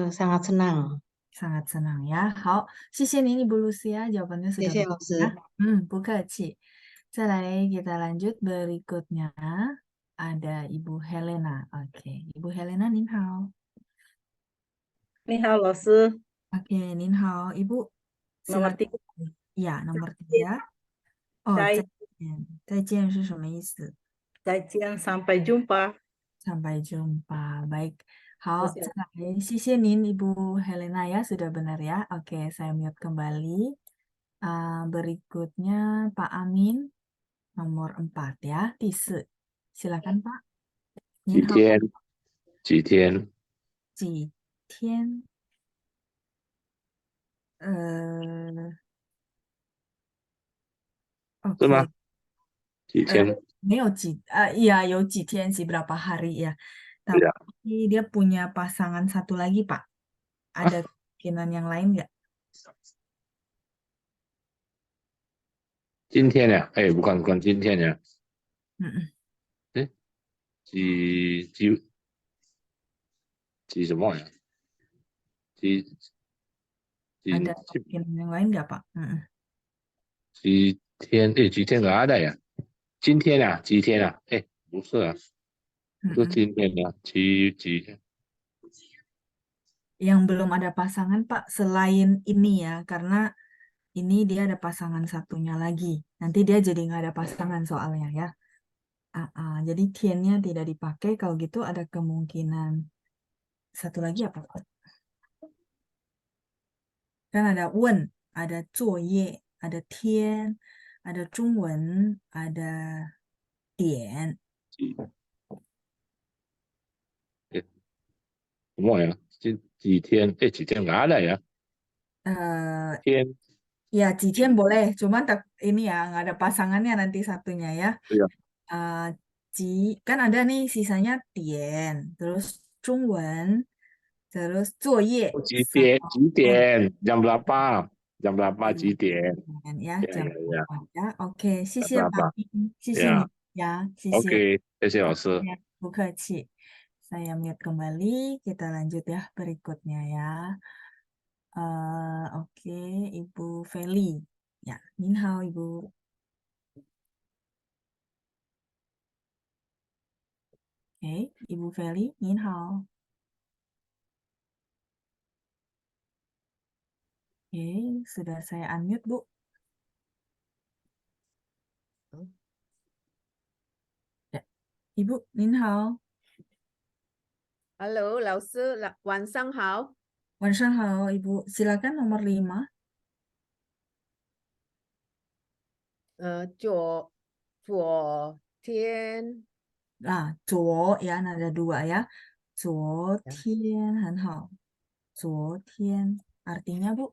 sangat senang. sangat senang ya. 好，谢谢您Ibu Lucia, jawabannya 谢 sudah 谢 benar 老 ya. 师。Bukaci. Kita lanjut berikutnya. Ada Ibu Helena. Oke, Ibu Helena, nin hao. 你好，老师。Oke, nin hao. Ibu, Nomor silakan. 3, Ya, nomor 3. Oh, 再再见. 再见是什么意思? 再见，sampai jumpa。Sampai jumpa. Baik. 好，谢谢。再来，谢谢您Ibu Helena ya, sudah benar ya. Oke, saya mute kembali. Berikutnya Pak Amin, nomor 4 ya, 第4. Silakan Pak. 几 Nin hao. 天？几天？几天？是吗？ Oke. 几天？ Iya, 有几天 sih, berapa hari ya. 对呀， Tapi dia punya pasangan satu lagi, Pak. Ada kemungkinan yang lain nggak? 今天呀，哎，bukan今天呀， Mm-mm. 哎，几什么呀？几Ada 几kemungkinan yang lain nggak, Pak? Mm-mm. 几天？哎，几天 nggak ada ya？今天啊，几天啊？哎，不是啊，不是 Mm-mm. 今天啊，几 Yang belum ada pasangan, Pak, selain ini ya, karena ini dia ada pasangan satunya lagi. Nanti dia jadi nggak ada pasangan soalnya ya. Jadi tiennya tidak dipakai. Kalau gitu ada kemungkinan satu lagi apa, Pak? Kan ada wen, ada 作业, ada tian, ada 中文, ada 点. 哎什么呀？几天？哎，几天 nggak ada ya？ Eh, 天， ya, 几天 boleh, cuman tak ini ya nggak ada pasangannya nanti satunya ya. 对呀， Eh, kan ada nih sisanya 点, terus 中文, terus 作业 几 sama 点？几 wen. 点？jam berapa？jam berapa？几点？ Ya, Ya jam ya ya， 8 ya. Oke, jam 谢谢 berapa？ Pak Min, 谢谢你 Ya， ya, 谢谢. oke，谢谢老师。 Ya, bukaci. Saya mute kembali. Kita lanjut ya berikutnya ya. Oke, Ibu Feli. Ya, Nin hao Ibu. Oke, Ibu Feli, Nin hao. Oke, sudah saya unmute, Bu. Ya, Ibu, Nin hao. Halo, 老师，晚上好。 Wansan hao, Ibu. Silakan nomor 5. 昨天 Nah, 昨 ya, ada 2 ya. 昨 ya, 天很好. 昨天 artinya, Bu?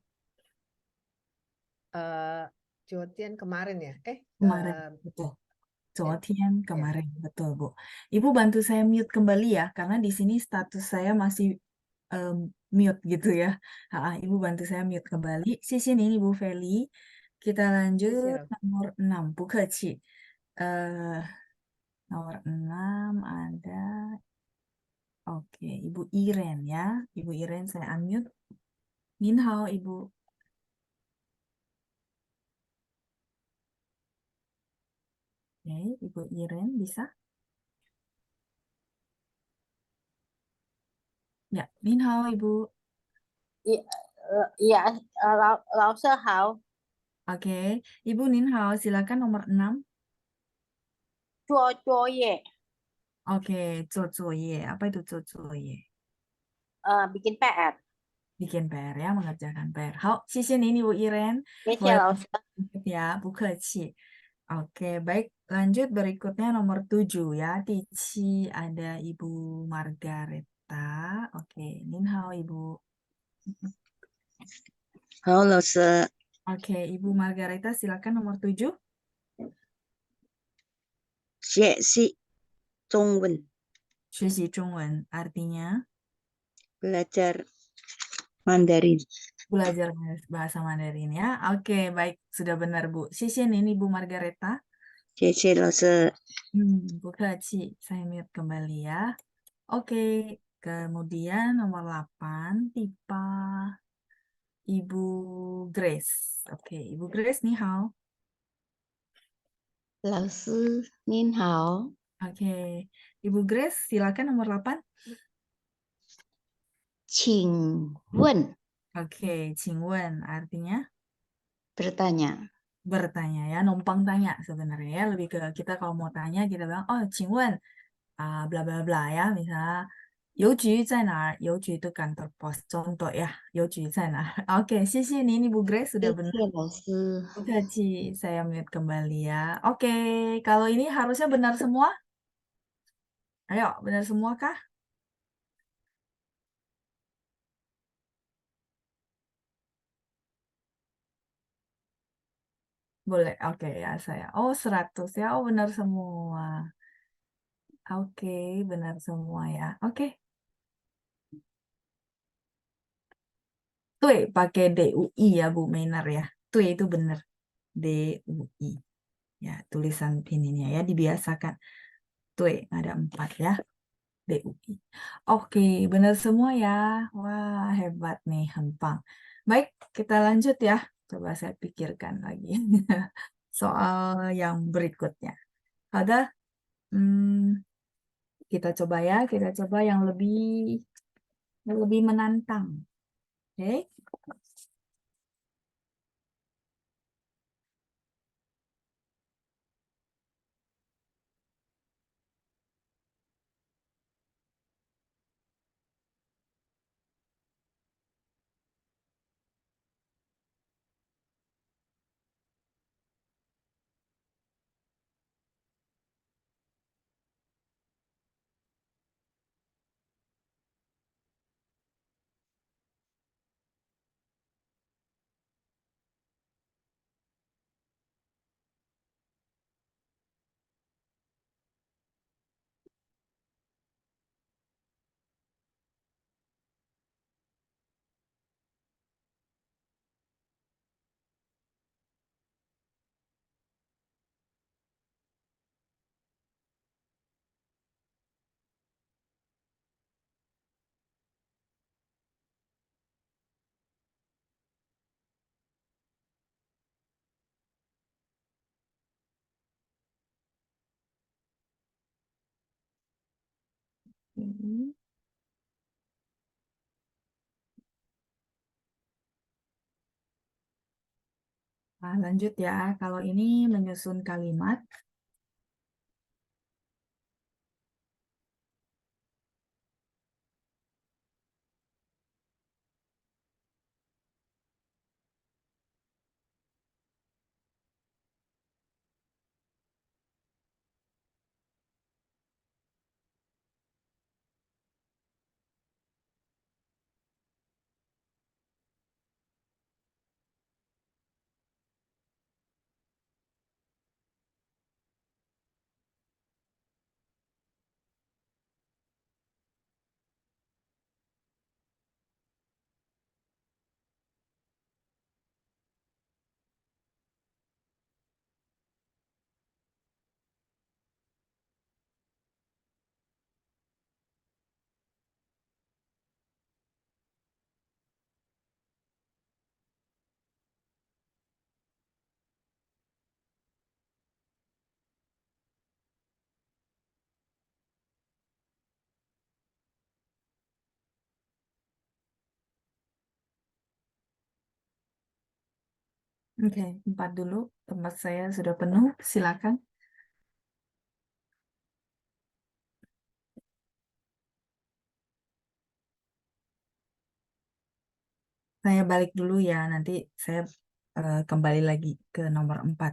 昨天 kemarin ya? Kemarin, betul. 昨天 ya. kemarin, betul, Bu. Ibu bantu saya mute kembali ya, karena di sini status saya masih mute gitu ya. Ibu bantu saya mute kembali. Sisi ini Ibu Feli. Kita lanjut Sisi, nomor 6, Bu Keci. Nomor 6 ada, oke, Ibu Iren ya. Ibu Iren saya unmute. Nin hao, Ibu. Oke, Ibu Iren bisa? Ya, Nin hao, Ibu. 老师好， Oke, Ibu Nin hao, silakan nomor 6. 做作业， Oke, 做作业. Apa itu 做作业? bikin PR. Bikin PR ya, mengerjakan PR. Hao, sisi ini Ibu Iren. 谢谢 Boleh 老师。 lanjut ya, Bu Keci. Oke, baik. Lanjut berikutnya nomor 7 ya. Tici ada Ibu Margareta. Oke, Nin hao, Ibu. 好，老师， Oke, Ibu Margareta silakan nomor 7. 学习中文， Shushi Chungwen, artinya belajar Mandarin. belajar bahasa Mandarin ya. Oke, baik. Sudah benar, Bu. Sisi ini Ibu Margareta. 谢谢老师。 Bu Keci, saya mute kembali ya. Oke, kemudian nomor 8, Tipa Ibu Grace. Oke, Ibu Grace, ni hao. 老师您好， Oke, Ibu Grace, silakan nomor 8. 请问 Oke, 请问 artinya bertanya. bertanya ya, numpang tanya sebenarnya ya. Lebih ke kita kalau mau tanya, kita bilang, oh, 请问 bla bla bla ya, misalnya 邮局在哪儿? 邮局 itu kantor pos, contoh ya, 邮局在哪儿? Oke, sisi ini Ibu Grace sudah 谢 benar. 谢老师， Oke, Ci, saya mute kembali ya. Oke, kalau ini harusnya benar semua? Ayo, benar semua kah? Boleh, oke ya saya. Oh, 100 ya, oh benar semua. Oke, benar semua ya. Oke. Tuh pakai DUI ya Bu Mener ya. Tuh itu benar. DUI. Ya, tulisan pinginnya ya dibiasakan. Tuh, ada 4 ya. DUI. Oke, benar semua ya. Wah, hebat nih, hempang. Baik, kita lanjut ya. Coba saya pikirkan lagi soal yang berikutnya. Ada, kita coba ya, kita coba yang lebih menantang. Oke? Hmm. Nah, lanjut ya. Kalau ini menyusun kalimat. Oke, 4 dulu. Tempat saya sudah penuh. Silakan. Saya balik dulu ya. Nanti saya kembali lagi ke nomor 4.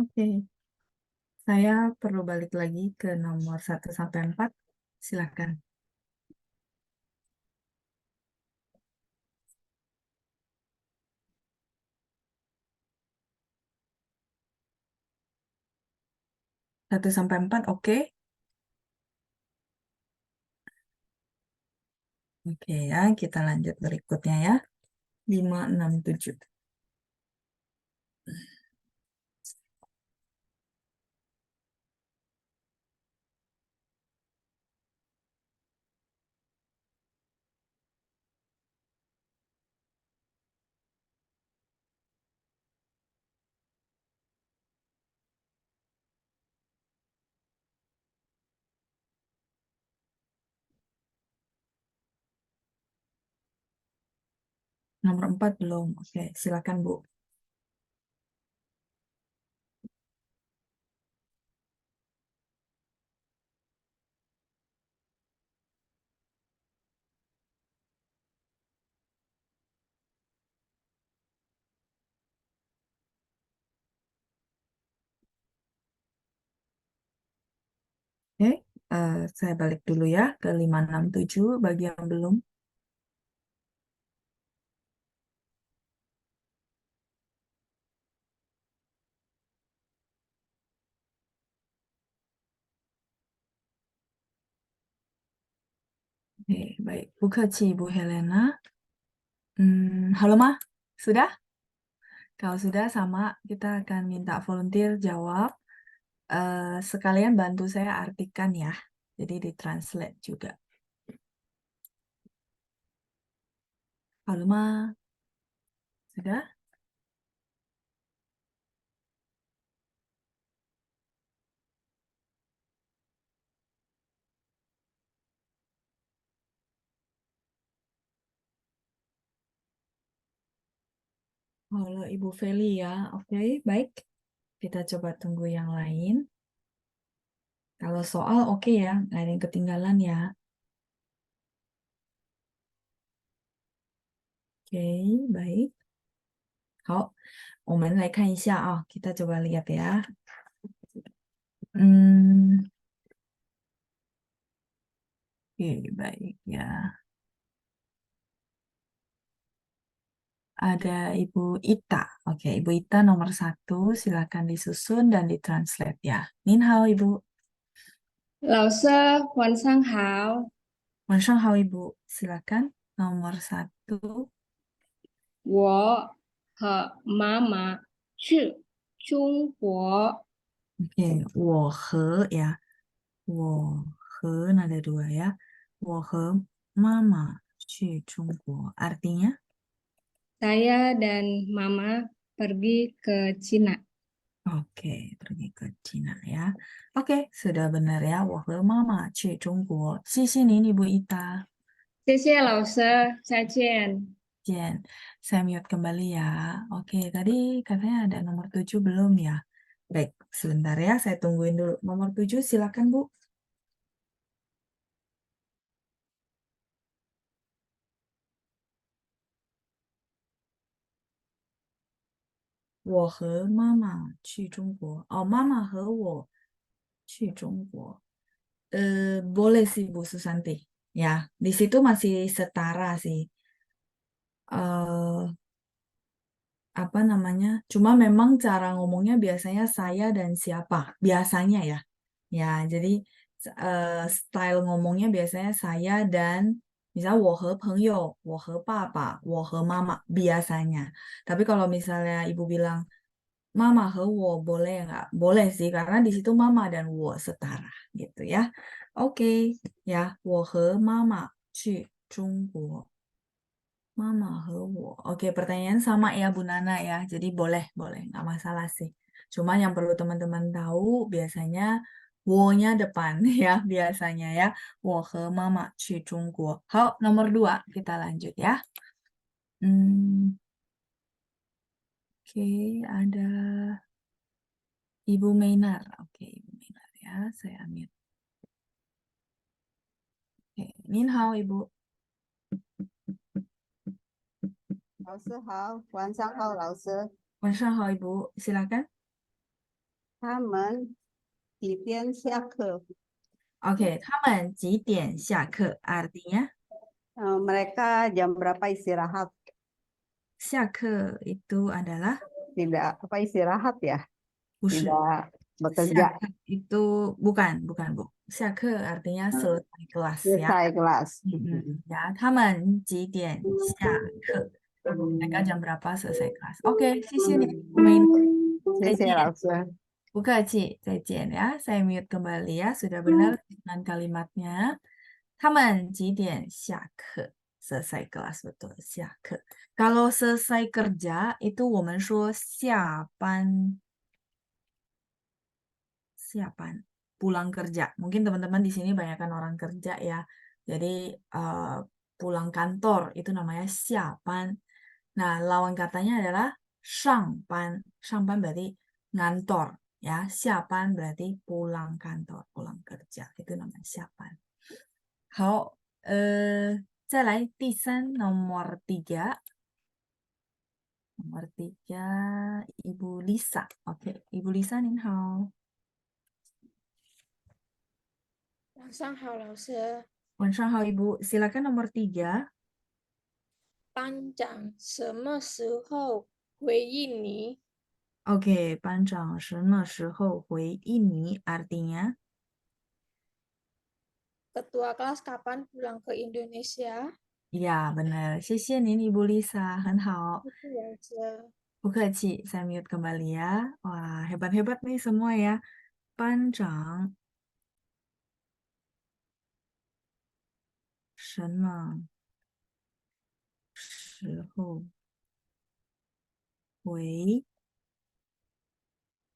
Oke, saya perlu balik lagi ke nomor 1 sampai 4. Silakan. Satu sampai 4, oke. Oke ya, kita lanjut berikutnya ya. 5, 6, 7. Nomor 4 belum. Oke, silakan Bu. Oke, saya balik dulu ya ke 5, 6, 7 bagi yang belum. Oke, baik. Bu Keci, Bu Helena. Halo Ma, sudah? Kalau sudah sama, kita akan minta volunteer jawab. Sekalian bantu saya artikan ya. Jadi ditranslate juga. Halo Ma, sudah? Halo Ibu Feli ya. Oke, baik. Kita coba tunggu yang lain. Kalau soal oke ya, nggak ada yang ketinggalan ya. Oke, baik. 好，我们来看一下啊，kita coba lihat ya. Oke, baik ya. Ada Ibu Ita. Oke, Ibu Ita nomor 1, silakan disusun dan ditranslate ya. Nin hao Ibu. 老师，晚上好， 晚上好Ibu. Silakan nomor 1. 我和妈妈去中国， Oke, 我和 ya. 我和 ada 2 ya. 我和妈妈去中国. Artinya? saya dan mama pergi ke Cina. Oke, pergi ke Cina ya. Oke, sudah benar ya. 我和妈妈去中国. 谢谢您, Ibu Ita. 谢谢老师，再见。 Jen, saya mute kembali ya. Oke, tadi katanya ada nomor 7 belum ya? Baik, sebentar ya. Saya tungguin dulu. Nomor 7, silakan Bu. "我和妈妈去中国." Oh, 妈妈和我去中国. Boleh sih Bu Susanti. Ya, di situ masih setara sih. Apa namanya? Cuma memang cara ngomongnya biasanya saya dan siapa. Biasanya ya. Ya, jadi style ngomongnya biasanya saya dan misal 我和朋友,我和爸爸,我和妈妈 biasanya. Tapi kalau misalnya ibu bilang mama 和我 boleh nggak? Boleh sih karena di situ mama dan 我 setara gitu ya. Oke, ya, 我和妈妈去中国. Mama 和我. Oke, pertanyaan sama ya Bu Nana ya. Jadi boleh, nggak masalah sih. Cuma yang perlu teman-teman tahu biasanya 我nya depan ya biasanya ya. 我和妈妈去中国. Nomor 2 kita lanjut ya. Oke, ada Ibu Meinar. Oke, Ibu Meinar ya. Saya ambil. Oke, Nin hao Ibu. 老师好，晚上好，老师。晚上好 Ibu. Silakan. 他们几点下课？ Oke, 他们几点下课 artinya Mereka jam berapa istirahat? 下课 itu adalah Tidak apa istirahat ya? 不是 Tidak 下 bekerja. 课 itu bukan Bu. 下课 artinya selesai kelas ya. Selesai kelas. Ya, 他们几点下课 mereka jam berapa selesai kelas. Oke, 谢谢你们 再 Selesai 见 langsung. 不客气，再见ya. Saya mute kembali ya. Sudah benar dengan kalimatnya. 他们几点下课 selesai kelas betul 下课. Kalau selesai kerja itu 我们说下班 pulang kerja. Mungkin teman-teman di sini banyakkan orang kerja ya. Jadi pulang kantor itu namanya 下班. Nah, lawan katanya adalah 上班. 上班 berarti ngantor ya. 下班 berarti pulang kantor, pulang kerja. Itu namanya 下班. 好，再来第三 nomor 3. Nomor 3 Ibu Lisa. Oke, Ibu Lisa 您好。晚上好，老师。晚上好，Ibu. Silakan nomor 3. 班长什么时候回应你？ Oke, 班长什么时候回应你 artinya Ketua kelas kapan pulang ke Indonesia? ya benar. 谢谢您 Ibu Lisa. 很好。Itu ya, laushe. 不客气， saya mute kembali ya. Wah, hebat-hebat nih semua ya. 班长什么时候回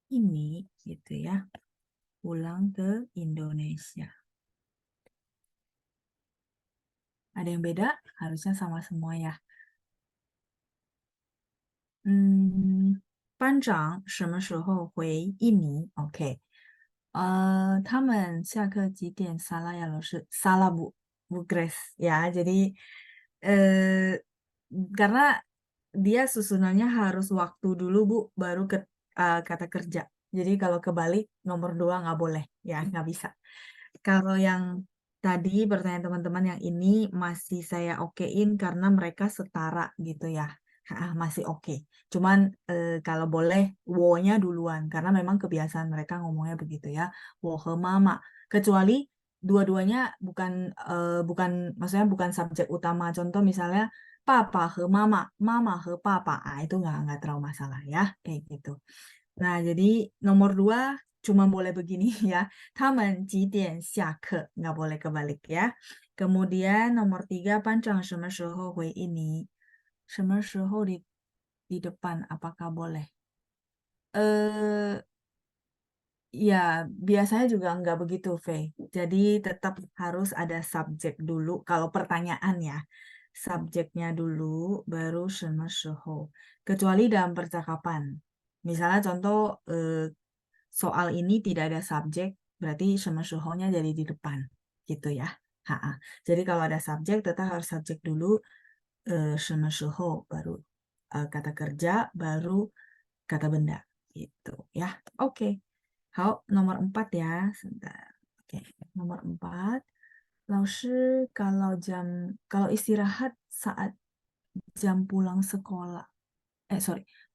应你 gitu ya. Pulang ke Indonesia. Ada yang beda? Harusnya sama semua ya. 班长什么时候回应你 ？OK，他们下课几点？Salah ya老师，salah Bu Grace ya. Jadi karena dia susunannya harus waktu dulu Bu, baru ke kata kerja. Jadi kalau kebalik nomor 2 nggak boleh ya, nggak bisa. Kalau yang tadi pertanyaan teman-teman yang ini masih saya okein karena mereka setara gitu ya. Masih oke. Cuman kalau boleh wo-nya duluan karena memang kebiasaan mereka ngomongnya begitu ya. Wo he mama. Kecuali dua-duanya bukan maksudnya bukan subjek utama. Contoh misalnya papa he mama, mama he papa. Itu nggak terlalu masalah ya kayak gitu. Nah, jadi nomor 2 cuma boleh begini ya. 他们几点下课 nggak boleh kebalik ya. Kemudian nomor 3 班长什么时候回应你？什么时候 di depan apakah boleh? Ya, biasanya juga nggak begitu, Faye. Jadi tetap harus ada subjek dulu. Kalau pertanyaan ya, subjeknya dulu, baru 什么时候. Kecuali dalam percakapan. Misalnya contoh soal ini tidak ada subjek, berarti 什么时候-nya jadi di depan, gitu ya. Jadi kalau ada subjek, tetap harus subjek dulu, 什么时候 baru kata kerja, baru kata benda, gitu ya. Oke. 好, nomor 4 ya. Sebentar. Oke, nomor 4. 老师 kalau istirahat saat jam pulang sekolah.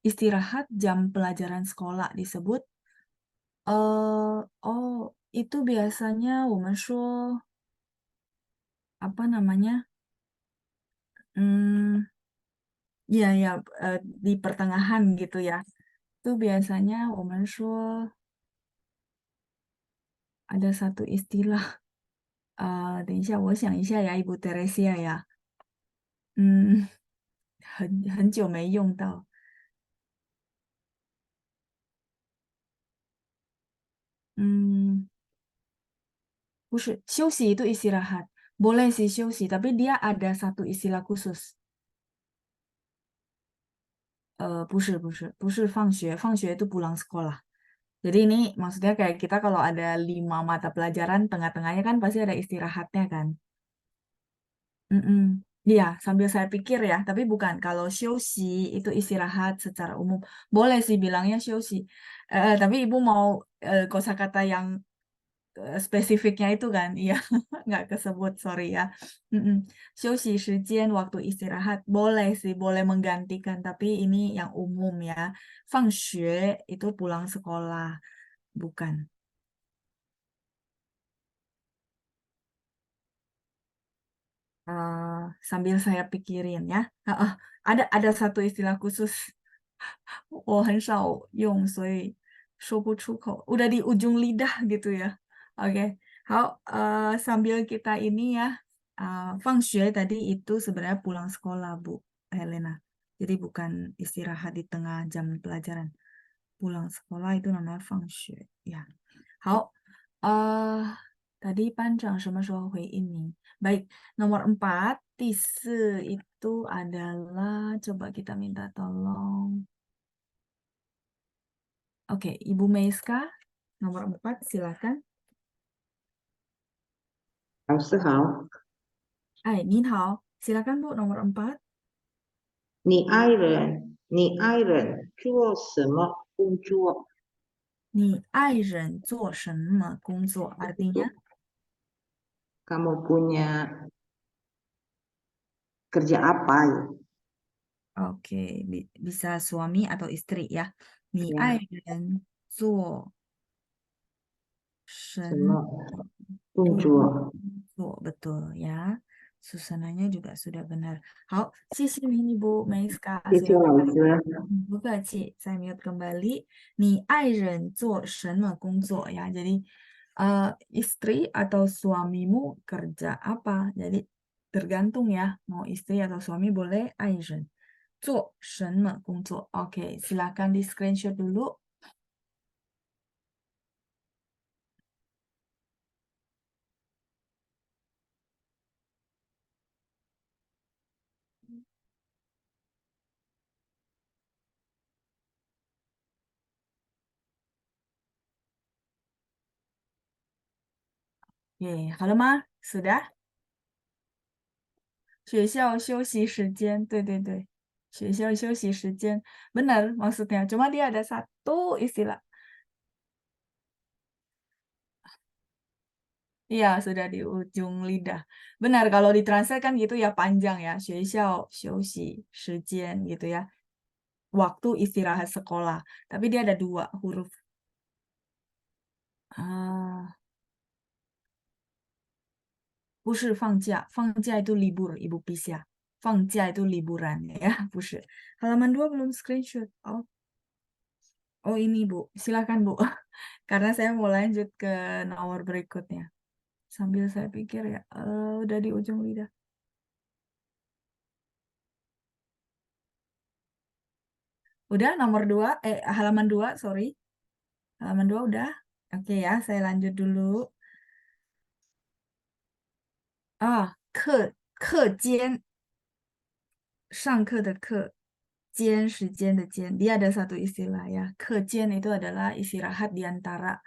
Istirahat jam pelajaran sekolah disebut itu biasanya 我们说 apa namanya? Ya, di pertengahan gitu ya. Itu biasanya 我们说 ada satu istilah. 等一下，我想一下呀，Ibu Teresia ya. 很久没用到。不是，休息 itu istirahat. Boleh sih 休息, tapi dia ada satu istilah khusus. 不是放学，放学 itu pulang sekolah. Jadi ini maksudnya kayak kita kalau ada 5 mata pelajaran, tengah-tengahnya kan pasti ada istirahatnya kan. Iya, sambil saya pikir ya, tapi bukan. Kalau xiuxi itu istirahat secara umum. Boleh sih bilangnya xiuxi. Tapi ibu mau kosakata yang spesifiknya itu kan, iya, nggak kesebut, sorry ya. Xiuxi shijian, waktu istirahat, boleh sih, boleh menggantikan, tapi ini yang umum ya. Fang xue itu pulang sekolah, bukan. Sambil saya pikirin ya. Ada satu istilah khusus. 我很少用，所以说不出口。Udah di ujung lidah gitu ya. Oke, sambil kita ini ya, 放学 tadi itu sebenarnya pulang sekolah, Bu Helena. Jadi bukan istirahat di tengah jam pelajaran. Pulang sekolah itu namanya 放学 ya. 好，tadi panjang 什么时候回印尼? Baik, nomor 4, 第4 itu adalah, coba kita minta tolong. Oke, Ibu Meiska, nomor 4, silakan. 老师好，您好, silakan Bu, nomor 4. 你爱人做什么工作？你爱人做什么工作? Artinya, Kamu punya kerja apa ya? oke, bisa suami atau istri ya. 你 Ya. 爱人做什 Semua 么 kunjung. betul ya. Susananya juga sudah benar. 好，谢谢您 Ibu Meiska 谢谢 sudah 老 benar. 师。 不客气，saya mute kembali. 你爱人做什么工作 ya? Jadi istri atau suamimu kerja apa? Jadi tergantung ya, mau istri atau suami boleh 爱人做什么工作. Oke, silakan di screenshot dulu. Oke, halo Ma, sudah? 学校休息时间，对对对，学校休息时间 benar maksudnya. Cuma dia ada satu istilah. Iya, sudah di ujung lidah. Benar, kalau ditranslate kan gitu ya, panjang ya. 学校休息时间 gitu ya. Waktu istirahat sekolah. Tapi dia ada 2 huruf. 不是放假，放假 itu libur, Ibu Pisya. 放假 itu liburan ya, 不是. Halaman 2 belum screenshot. Oh ini Bu, silakan Bu. Karena saya mau lanjut ke nomor berikutnya. Sambil saya pikir ya, udah di ujung lidah. Udah nomor 2, halaman 2, sorry. Halaman 2 udah. Oke ya, saya lanjut dulu. 课间 上课的课 间 时间的间 dia ada satu istilah ya. 课间 itu adalah istirahat di antara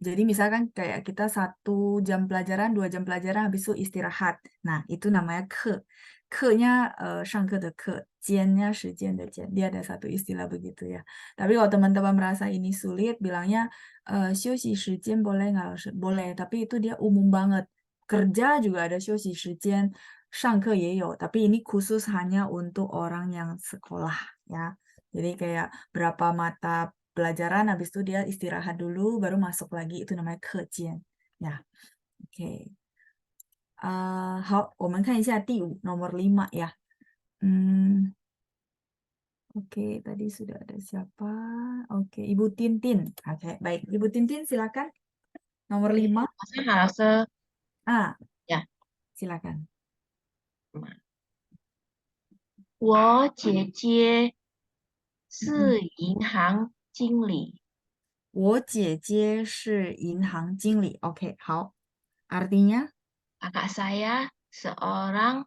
jadi misalkan kayak kita 1 jam pelajaran, 2 jam pelajaran habis itu istirahat. Nah, itu namanya ke. Ke-nya 上课的课, 间-nya 时间的间. Dia ada satu istilah begitu ya. Tapi kalau teman-teman merasa ini sulit, bilangnya 休息时间 boleh nggak? Boleh, tapi itu dia umum banget. Kerja juga ada 休息时间, 上课也有, tapi ini khusus hanya untuk orang yang sekolah ya. Jadi kayak berapa mata pelajaran, habis itu dia istirahat dulu, baru masuk lagi, itu namanya 课间 ya. Oke. 好，我们看一下第5, nomor 5 ya. Oke, tadi sudah ada siapa? Oke, Ibu Tintin. Oke, baik. Ibu Tintin, silakan. Nomor 5. 老师， Ya. Silakan. 我姐姐是银行经理。我姐姐是银行经理. Oke, 好. Artinya? Kakak saya seorang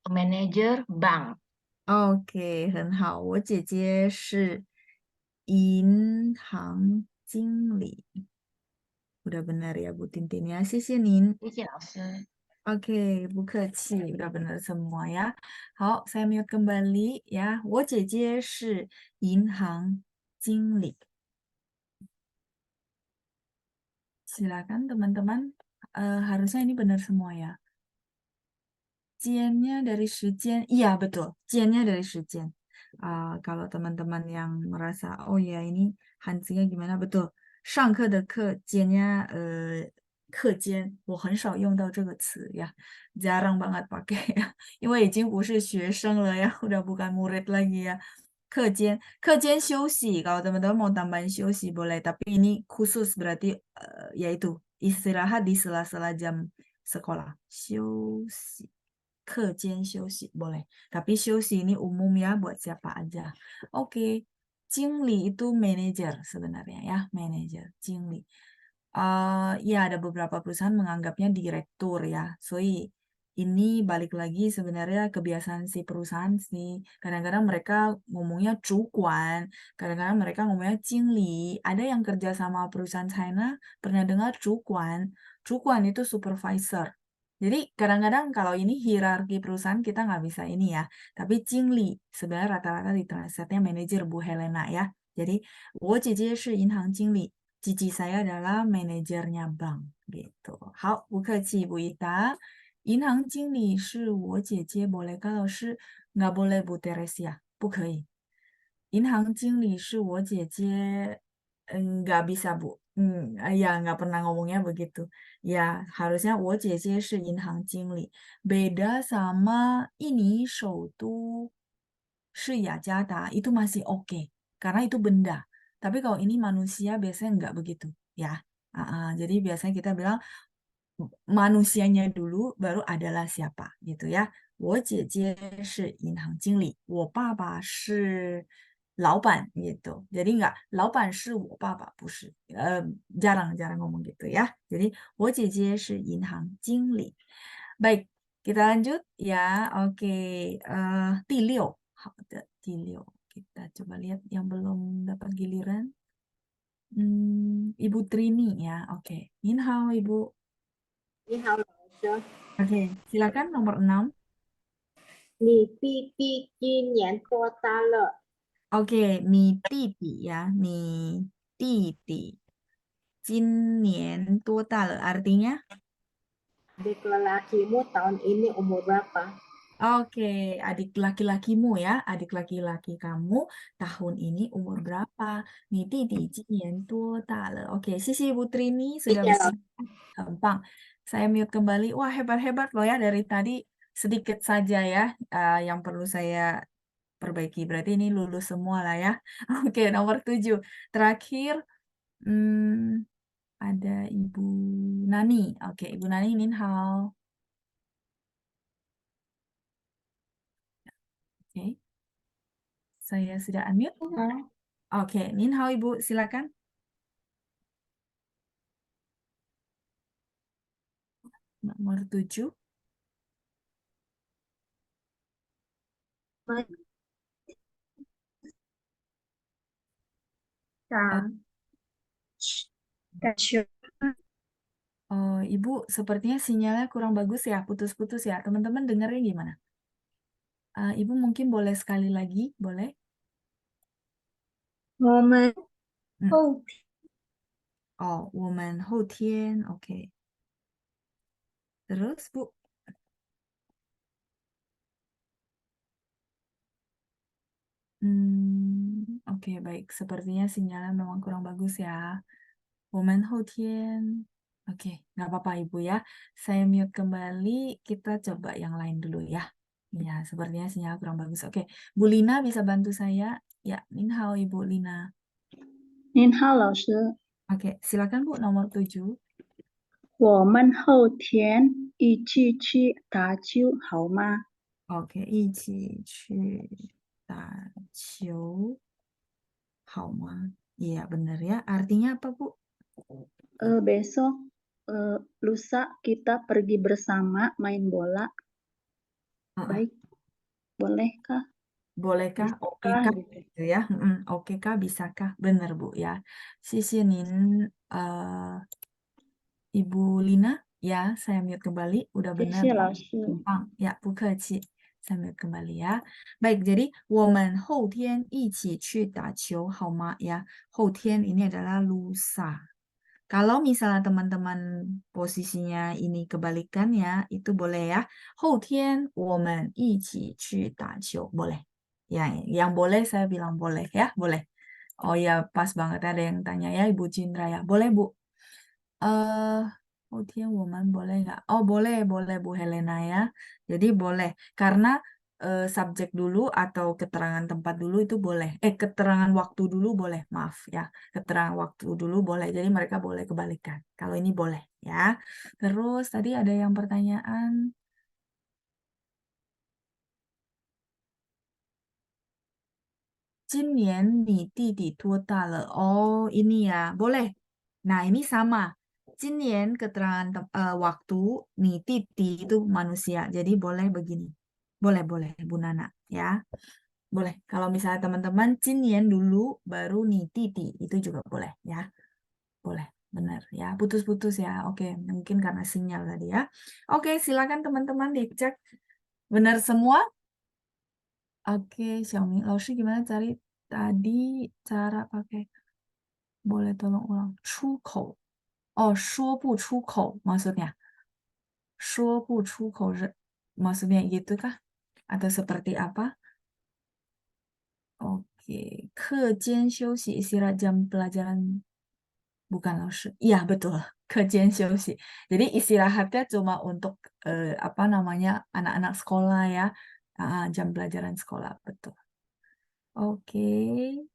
manajer bank. Oke, 很好。我姐姐是银行经理. Udah benar ya Bu Tintin ya. 谢谢您. 谢谢老师。Oke, bukechi, udah benar semua ya. Hao, saya mute kembali ya. 我姐姐是银行经理. Silakan teman-teman. Harusnya ini benar semua ya. Jiannya dari Shijian. Iya, betul. Jiannya dari Shijian. Kalau teman-teman yang merasa, oh ya ini Hanzinya gimana? Betul. 上课的课, jiannya 课间，我很少用到这个词ya. Jarang banget pakai ya. 因为已经不是学生了ya. Udah bukan murid lagi ya. 课间休息. Kalau teman-teman mau tambahin 休息 boleh. Tapi ini khusus berarti yaitu istirahat di sela-sela jam sekolah. 休息. 课间休息 boleh. Tapi 休息ini umum ya buat siapa aja. Oke. 经理 itu manajer sebenarnya ya. Manajer. 经理. Ya ada beberapa perusahaan menganggapnya direktur ya. So ini balik lagi sebenarnya kebiasaan si perusahaan sih. Kadang-kadang mereka ngomongnya cukuan, kadang-kadang mereka ngomongnya cingli. Ada yang kerja sama perusahaan China pernah dengar cukuan. Cukuan itu supervisor. Jadi kadang-kadang kalau ini hierarki perusahaan kita nggak bisa ini ya. Tapi cingli sebenarnya rata-rata di translate-nya manajer Bu Helena ya. Jadi 我姐姐是银行经理. Cici saya adalah manajernya bank gitu. 好，不客气，Bu Ita. 银行经理是我姐姐 bolehkah 老师 nggak boleh Bu Teresia 不可以 银行经理是我姐姐 nggak bisa Bu ya nggak pernah ngomongnya begitu ya harusnya 我姐姐是银行经理 beda sama ini 首都是雅加达 itu masih oke karena itu benda tapi kalau ini manusia biasanya nggak begitu ya jadi biasanya kita bilang manusianya dulu baru adalah siapa gitu ya. 我姐姐是银行经理，我爸爸是老板 gitu. Jadi enggak, 老板是我爸爸 不是. Jarang-jarang ngomong gitu ya. Jadi 我姐姐是银行经理. Baik, kita lanjut ya. Oke, 第六. 好的，第六. Kita coba lihat yang belum dapat giliran. Ibu Trini ya. Oke. 您好, Ibu. 你好，老师。 Oke, silakan nomor 6. 你弟弟今年多大了？ Oke, 你弟弟 ya, 你弟弟今年多大了? Artinya? Adik lelakimu tahun ini umur berapa? Oke, adik laki-lakimu ya, adik laki-laki kamu tahun ini umur berapa? 你弟弟今年多大了? Oke, Sisi Putri ini sudah bisa. Gampang. Saya mute kembali. Wah, hebat-hebat loh ya dari tadi. Sedikit saja ya yang perlu saya perbaiki. Berarti ini lulus semua lah ya. Oke, nomor 7. Terakhir ada Ibu Nani. Oke, Ibu Nani, Nin hao. Oke. Saya sudah unmute. Oke, Nin hao Ibu, silakan. Nomor 7. Oh, Ibu, sepertinya sinyalnya kurang bagus ya, putus-putus ya. Teman-teman dengarnya gimana? Ibu mungkin boleh sekali lagi, boleh? 我们 Oh, 我们后天, oke. Terus, Bu? Oke, baik. Sepertinya sinyalnya memang kurang bagus ya. 我们后天. Oke, nggak apa-apa Ibu ya. Saya mute kembali. Kita coba yang lain dulu ya. Ya, sepertinya sinyal kurang bagus. Oke, Bu Lina bisa bantu saya? Ya, Nin hao Ibu Lina. 您好，老师， Oke, silakan Bu, nomor 7. 我们后天一起去打球好吗？ Oke, 一起去打球好吗? Iya, benar ya. Artinya apa, Bu? Besok lusa kita pergi bersama main bola. Baik, bolehkah? Bolehkah? Oke Bisakah? kah? Gitu ya. Oke kah? Bisakah? Benar, Bu ya. Sisinin Ibu Lina. Ya, saya mute kembali. Udah 谢 benar. 谢老师。 Gampang. Ya, 不客气. Saya mute kembali ya. Baik, jadi 我们后天一起去打球好吗? Ya, 后天 ini adalah lusa. Kalau misalnya teman-teman posisinya ini kebalikan ya, itu boleh ya. 后天我们一起去打球 boleh. Ya, yang boleh saya bilang boleh ya, boleh. Oh ya, pas banget ada yang tanya ya, Ibu Cindra ya. Boleh, Bu. 后天我们 boleh nggak? Oh, boleh Bu Helena ya. Jadi boleh. Karena subjek dulu atau keterangan tempat dulu itu boleh. Keterangan waktu dulu boleh. Maaf ya. Keterangan waktu dulu boleh. Jadi mereka boleh kebalikan. Kalau ini boleh ya. Terus tadi ada yang pertanyaan. Jinian ni didi tua le. Oh, ini ya. Boleh. Nah, ini sama. Jinian keterangan waktu, nih titi itu manusia. Jadi boleh begini. Boleh Bu Nana ya. Boleh. Kalau misalnya teman-teman jinian dulu baru nih titi itu juga boleh ya. Boleh. Benar ya. Putus-putus ya. Oke, mungkin karena sinyal tadi ya. Oke, silakan teman-teman dicek. Benar semua? Oke, Xiaomi. Lalu gimana cari tadi cara pakai? Boleh tolong ulang. 出口. Oh, 说不出口 maksudnya. 说不出口 maksudnya gitu kah? Atau seperti apa? Oke. 课间休息 istirahat jam pelajaran bukan 老师. Iya, betul. 课间休息. Jadi istirahatnya cuma untuk apa namanya? Anak-anak sekolah ya. Jam pelajaran sekolah, betul. Oke.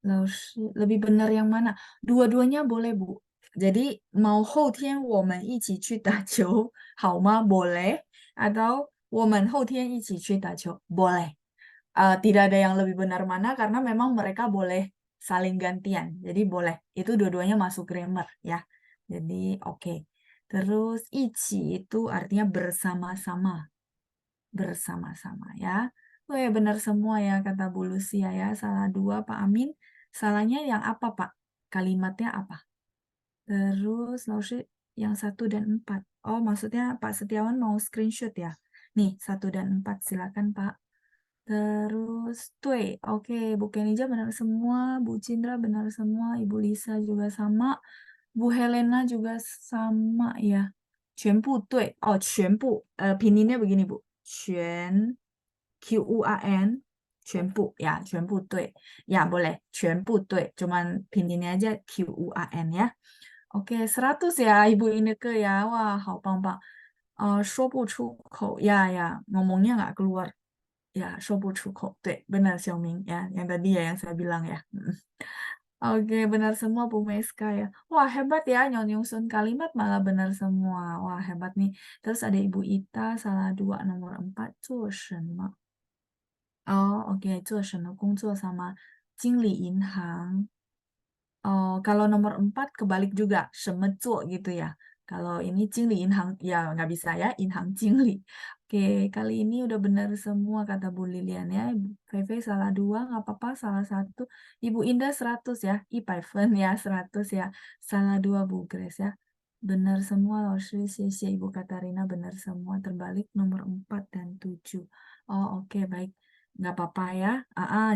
老师 lebih benar yang mana? Dua-duanya boleh, Bu. Jadi mau 后天我们一起去打球好吗? Boleh. Atau 我们后天一起去打球 boleh. Tidak ada yang lebih benar mana karena memang mereka boleh saling gantian. Jadi boleh. Itu dua-duanya masuk grammar ya. Jadi oke. Terus 一起 itu artinya bersama-sama. Bersama-sama ya. Weh, benar semua ya kata Bu Lucia ya. Salah 2 Pak Amin. Salahnya yang apa, Pak? Kalimatnya apa? Terus lalu yang 1 dan 4. Oh, maksudnya Pak Setiawan mau screenshot ya? Nih, 1 dan 4. Silakan, Pak. Terus, Tui. Oke, Bu Kenija benar semua. Bu Cindra benar semua. Ibu Lisa juga sama. Bu Helena juga sama ya. 全部对. Oh, 全部. Pininnya begini, Bu. 全 QUAN 全部 ya 全部对 ya boleh 全部对 cuman pinginnya aja QUAN ya. Oke 100 ya Ibu Ineke ya. Wah 好棒棒. 说不出口 ya ngomongnya nggak keluar ya 说不出口 对 benar Xiaoming ya yang tadi ya yang saya bilang ya. Oke benar semua Bu Meska ya. Wah hebat ya nyusun kalimat malah benar semua. Wah hebat nih. Terus ada Ibu Ita salah 2 nomor 4 做什么 Oh, oke. 做什么工作 sama 经理银行. Oh, kalau nomor 4 kebalik juga. 什么做 gitu ya. Kalau ini 经理银行, ya nggak bisa ya. 银行经理. Oke, kali ini udah benar semua kata Bu Lilian ya. Feve salah 2, nggak apa-apa. Salah 1. Ibu Indah 100 ya. 100 ya, 100 ya. Salah 2 Bu Grace ya. Benar semua, Laoshi. Xie Ibu Katarina benar semua. Terbalik nomor 4 dan 7. Oh, oke, baik. Nggak apa-apa ya.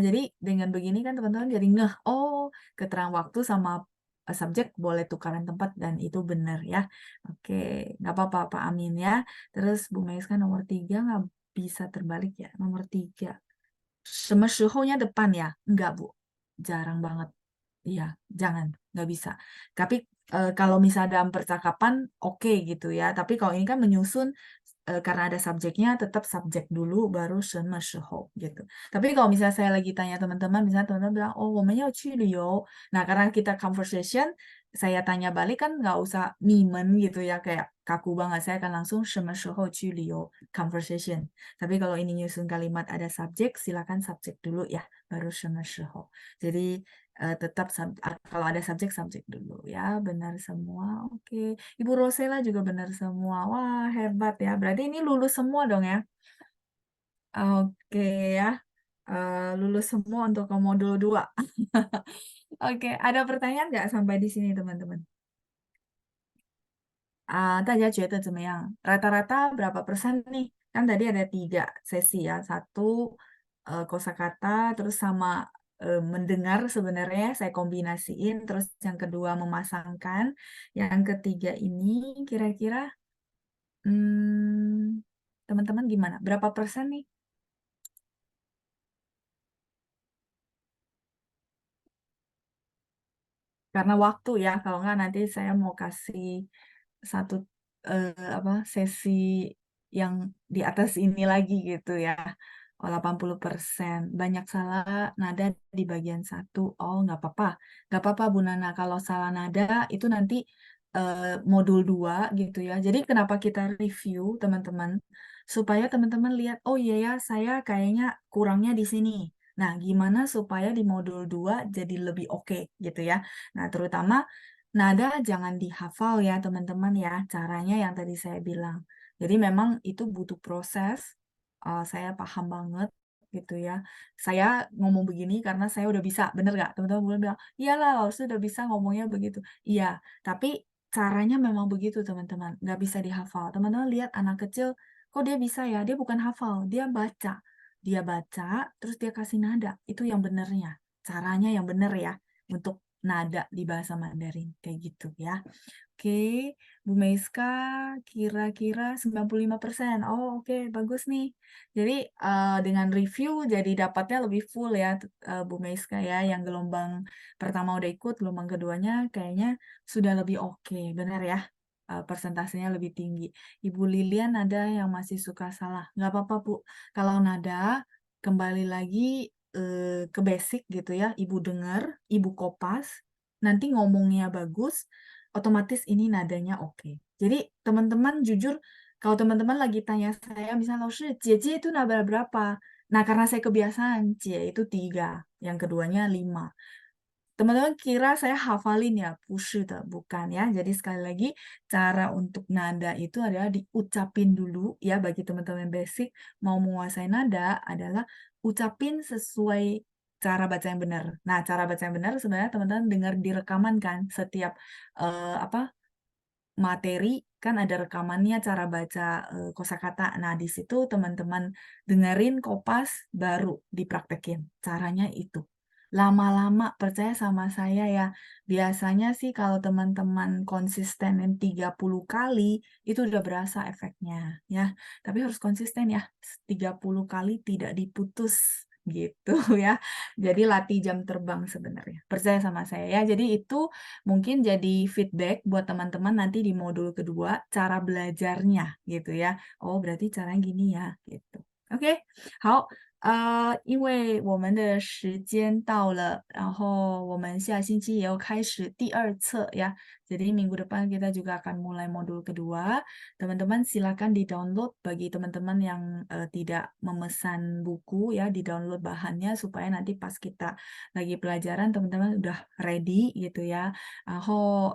Jadi dengan begini kan teman-teman jadi ngeh. Oh, keterangan waktu sama subjek boleh tukaran tempat dan itu benar ya. Oke, nggak apa-apa Pak Amin ya. Terus Bu Meiska nomor 3 nggak bisa terbalik ya. Nomor 3. 什么时候nya depan ya? Enggak Bu. Jarang banget. Iya, jangan. Nggak bisa. Tapi kalau misalnya dalam percakapan oke gitu ya. Tapi kalau ini kan menyusun karena ada subjeknya tetap subjek dulu baru 什么时候 gitu. Tapi kalau misalnya saya lagi tanya teman-teman, misalnya teman-teman bilang, oh, 我们要去旅游. Nah, karena kita conversation, saya tanya balik kan nggak usah 你们 gitu ya, kayak kaku banget. Saya akan langsung 什么时候去旅游 conversation. Tapi kalau ini nyusun kalimat ada subjek, silakan subjek dulu ya, baru 什么时候. Jadi tetap kalau ada subjek dulu ya, benar semua. Oke. Ibu Rosela juga benar semua. Wah, hebat ya. Berarti ini lulus semua dong ya. Oke ya. Lulus semua untuk modul 2. Oke, ada pertanyaan nggak sampai di sini teman-teman? 大家觉得怎么样？Rata-rata berapa persen nih? Kan tadi ada 3 sesi ya. 1 kosakata, terus sama mendengar sebenarnya saya kombinasiin, terus yang kedua memasangkan, yang ketiga ini kira-kira teman-teman gimana? Berapa persen nih? Karena waktu ya, kalau nggak nanti saya mau kasih satu sesi yang di atas ini lagi gitu ya. Oh, 80%. Banyak salah nada di bagian 1. Oh, nggak apa-apa. Nggak apa-apa Bu Nana. Kalau salah nada itu nanti modul 2 gitu ya. Jadi kenapa kita review teman-teman? Supaya teman-teman lihat, oh iya ya, saya kayaknya kurangnya di sini. Nah, gimana supaya di modul 2 jadi lebih oke gitu ya. Nah, terutama nada jangan dihafal ya teman-teman ya. Caranya yang tadi saya bilang. Jadi memang itu butuh proses. Saya paham banget gitu ya. Saya ngomong begini karena saya udah bisa, bener gak? Teman-teman boleh bilang, iyalah Laus udah bisa ngomongnya begitu. Iya, tapi caranya memang begitu teman-teman. Nggak bisa dihafal. Teman-teman lihat anak kecil, kok dia bisa ya? Dia bukan hafal, dia baca. Dia baca, terus dia kasih nada. Itu yang benernya. Caranya yang bener ya. Untuk nada di bahasa Mandarin. Kayak gitu ya. Oke, Bu Meiska kira-kira 95%. Oh, oke, bagus nih. Jadi dengan review jadi dapatnya lebih full ya Bu Meiska ya. Yang gelombang pertama udah ikut, gelombang keduanya kayaknya sudah lebih oke. Benar ya? Persentasenya lebih tinggi. Ibu Lilian ada yang masih suka salah. Nggak apa-apa, Bu. Kalau nada, kembali lagi ke basic gitu ya. Ibu dengar, Ibu kopas, nanti ngomongnya bagus, otomatis ini nadanya oke. Jadi teman-teman jujur, kalau teman-teman lagi tanya saya, misalnya, Laoshi, Jie itu nada berapa? Nah, karena saya kebiasaan, Jie itu 3, yang keduanya 5. Teman-teman kira saya hafalin ya, bukan ya. Jadi sekali lagi, cara untuk nada itu adalah diucapin dulu ya, bagi teman-teman basic, mau menguasai nada adalah ucapin sesuai cara baca yang benar. Nah, cara baca yang benar sebenarnya teman-teman dengar di rekaman kan, setiap materi kan ada rekamannya cara baca kosakata. Nah, di situ teman-teman dengerin kopas baru dipraktekin. Caranya itu. Lama-lama percaya sama saya ya. Biasanya sih kalau teman-teman konsistenin 30 kali itu udah berasa efeknya ya. Tapi harus konsisten ya. 30 kali tidak diputus gitu ya. Jadi latih jam terbang sebenarnya. Percaya sama saya ya. Jadi itu mungkin jadi feedback buat teman-teman nanti di modul kedua cara belajarnya gitu ya. Oh, berarti caranya gini ya gitu. Oke, 好，因为我们的时间到了，然后我们下星期也要开始第2册ya. Jadi minggu depan kita juga akan mulai modul kedua. Teman-teman silakan di-download bagi teman-teman yang tidak memesan buku ya, di-download bahannya supaya nanti pas kita lagi pelajaran teman-teman udah ready gitu ya. 然后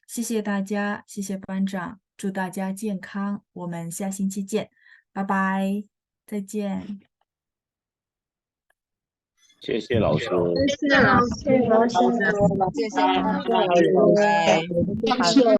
谢谢大家，谢谢班长，祝大家健康，我们下星期见，拜拜，再见。谢谢老师。谢谢老师，谢谢，拜拜。谢谢。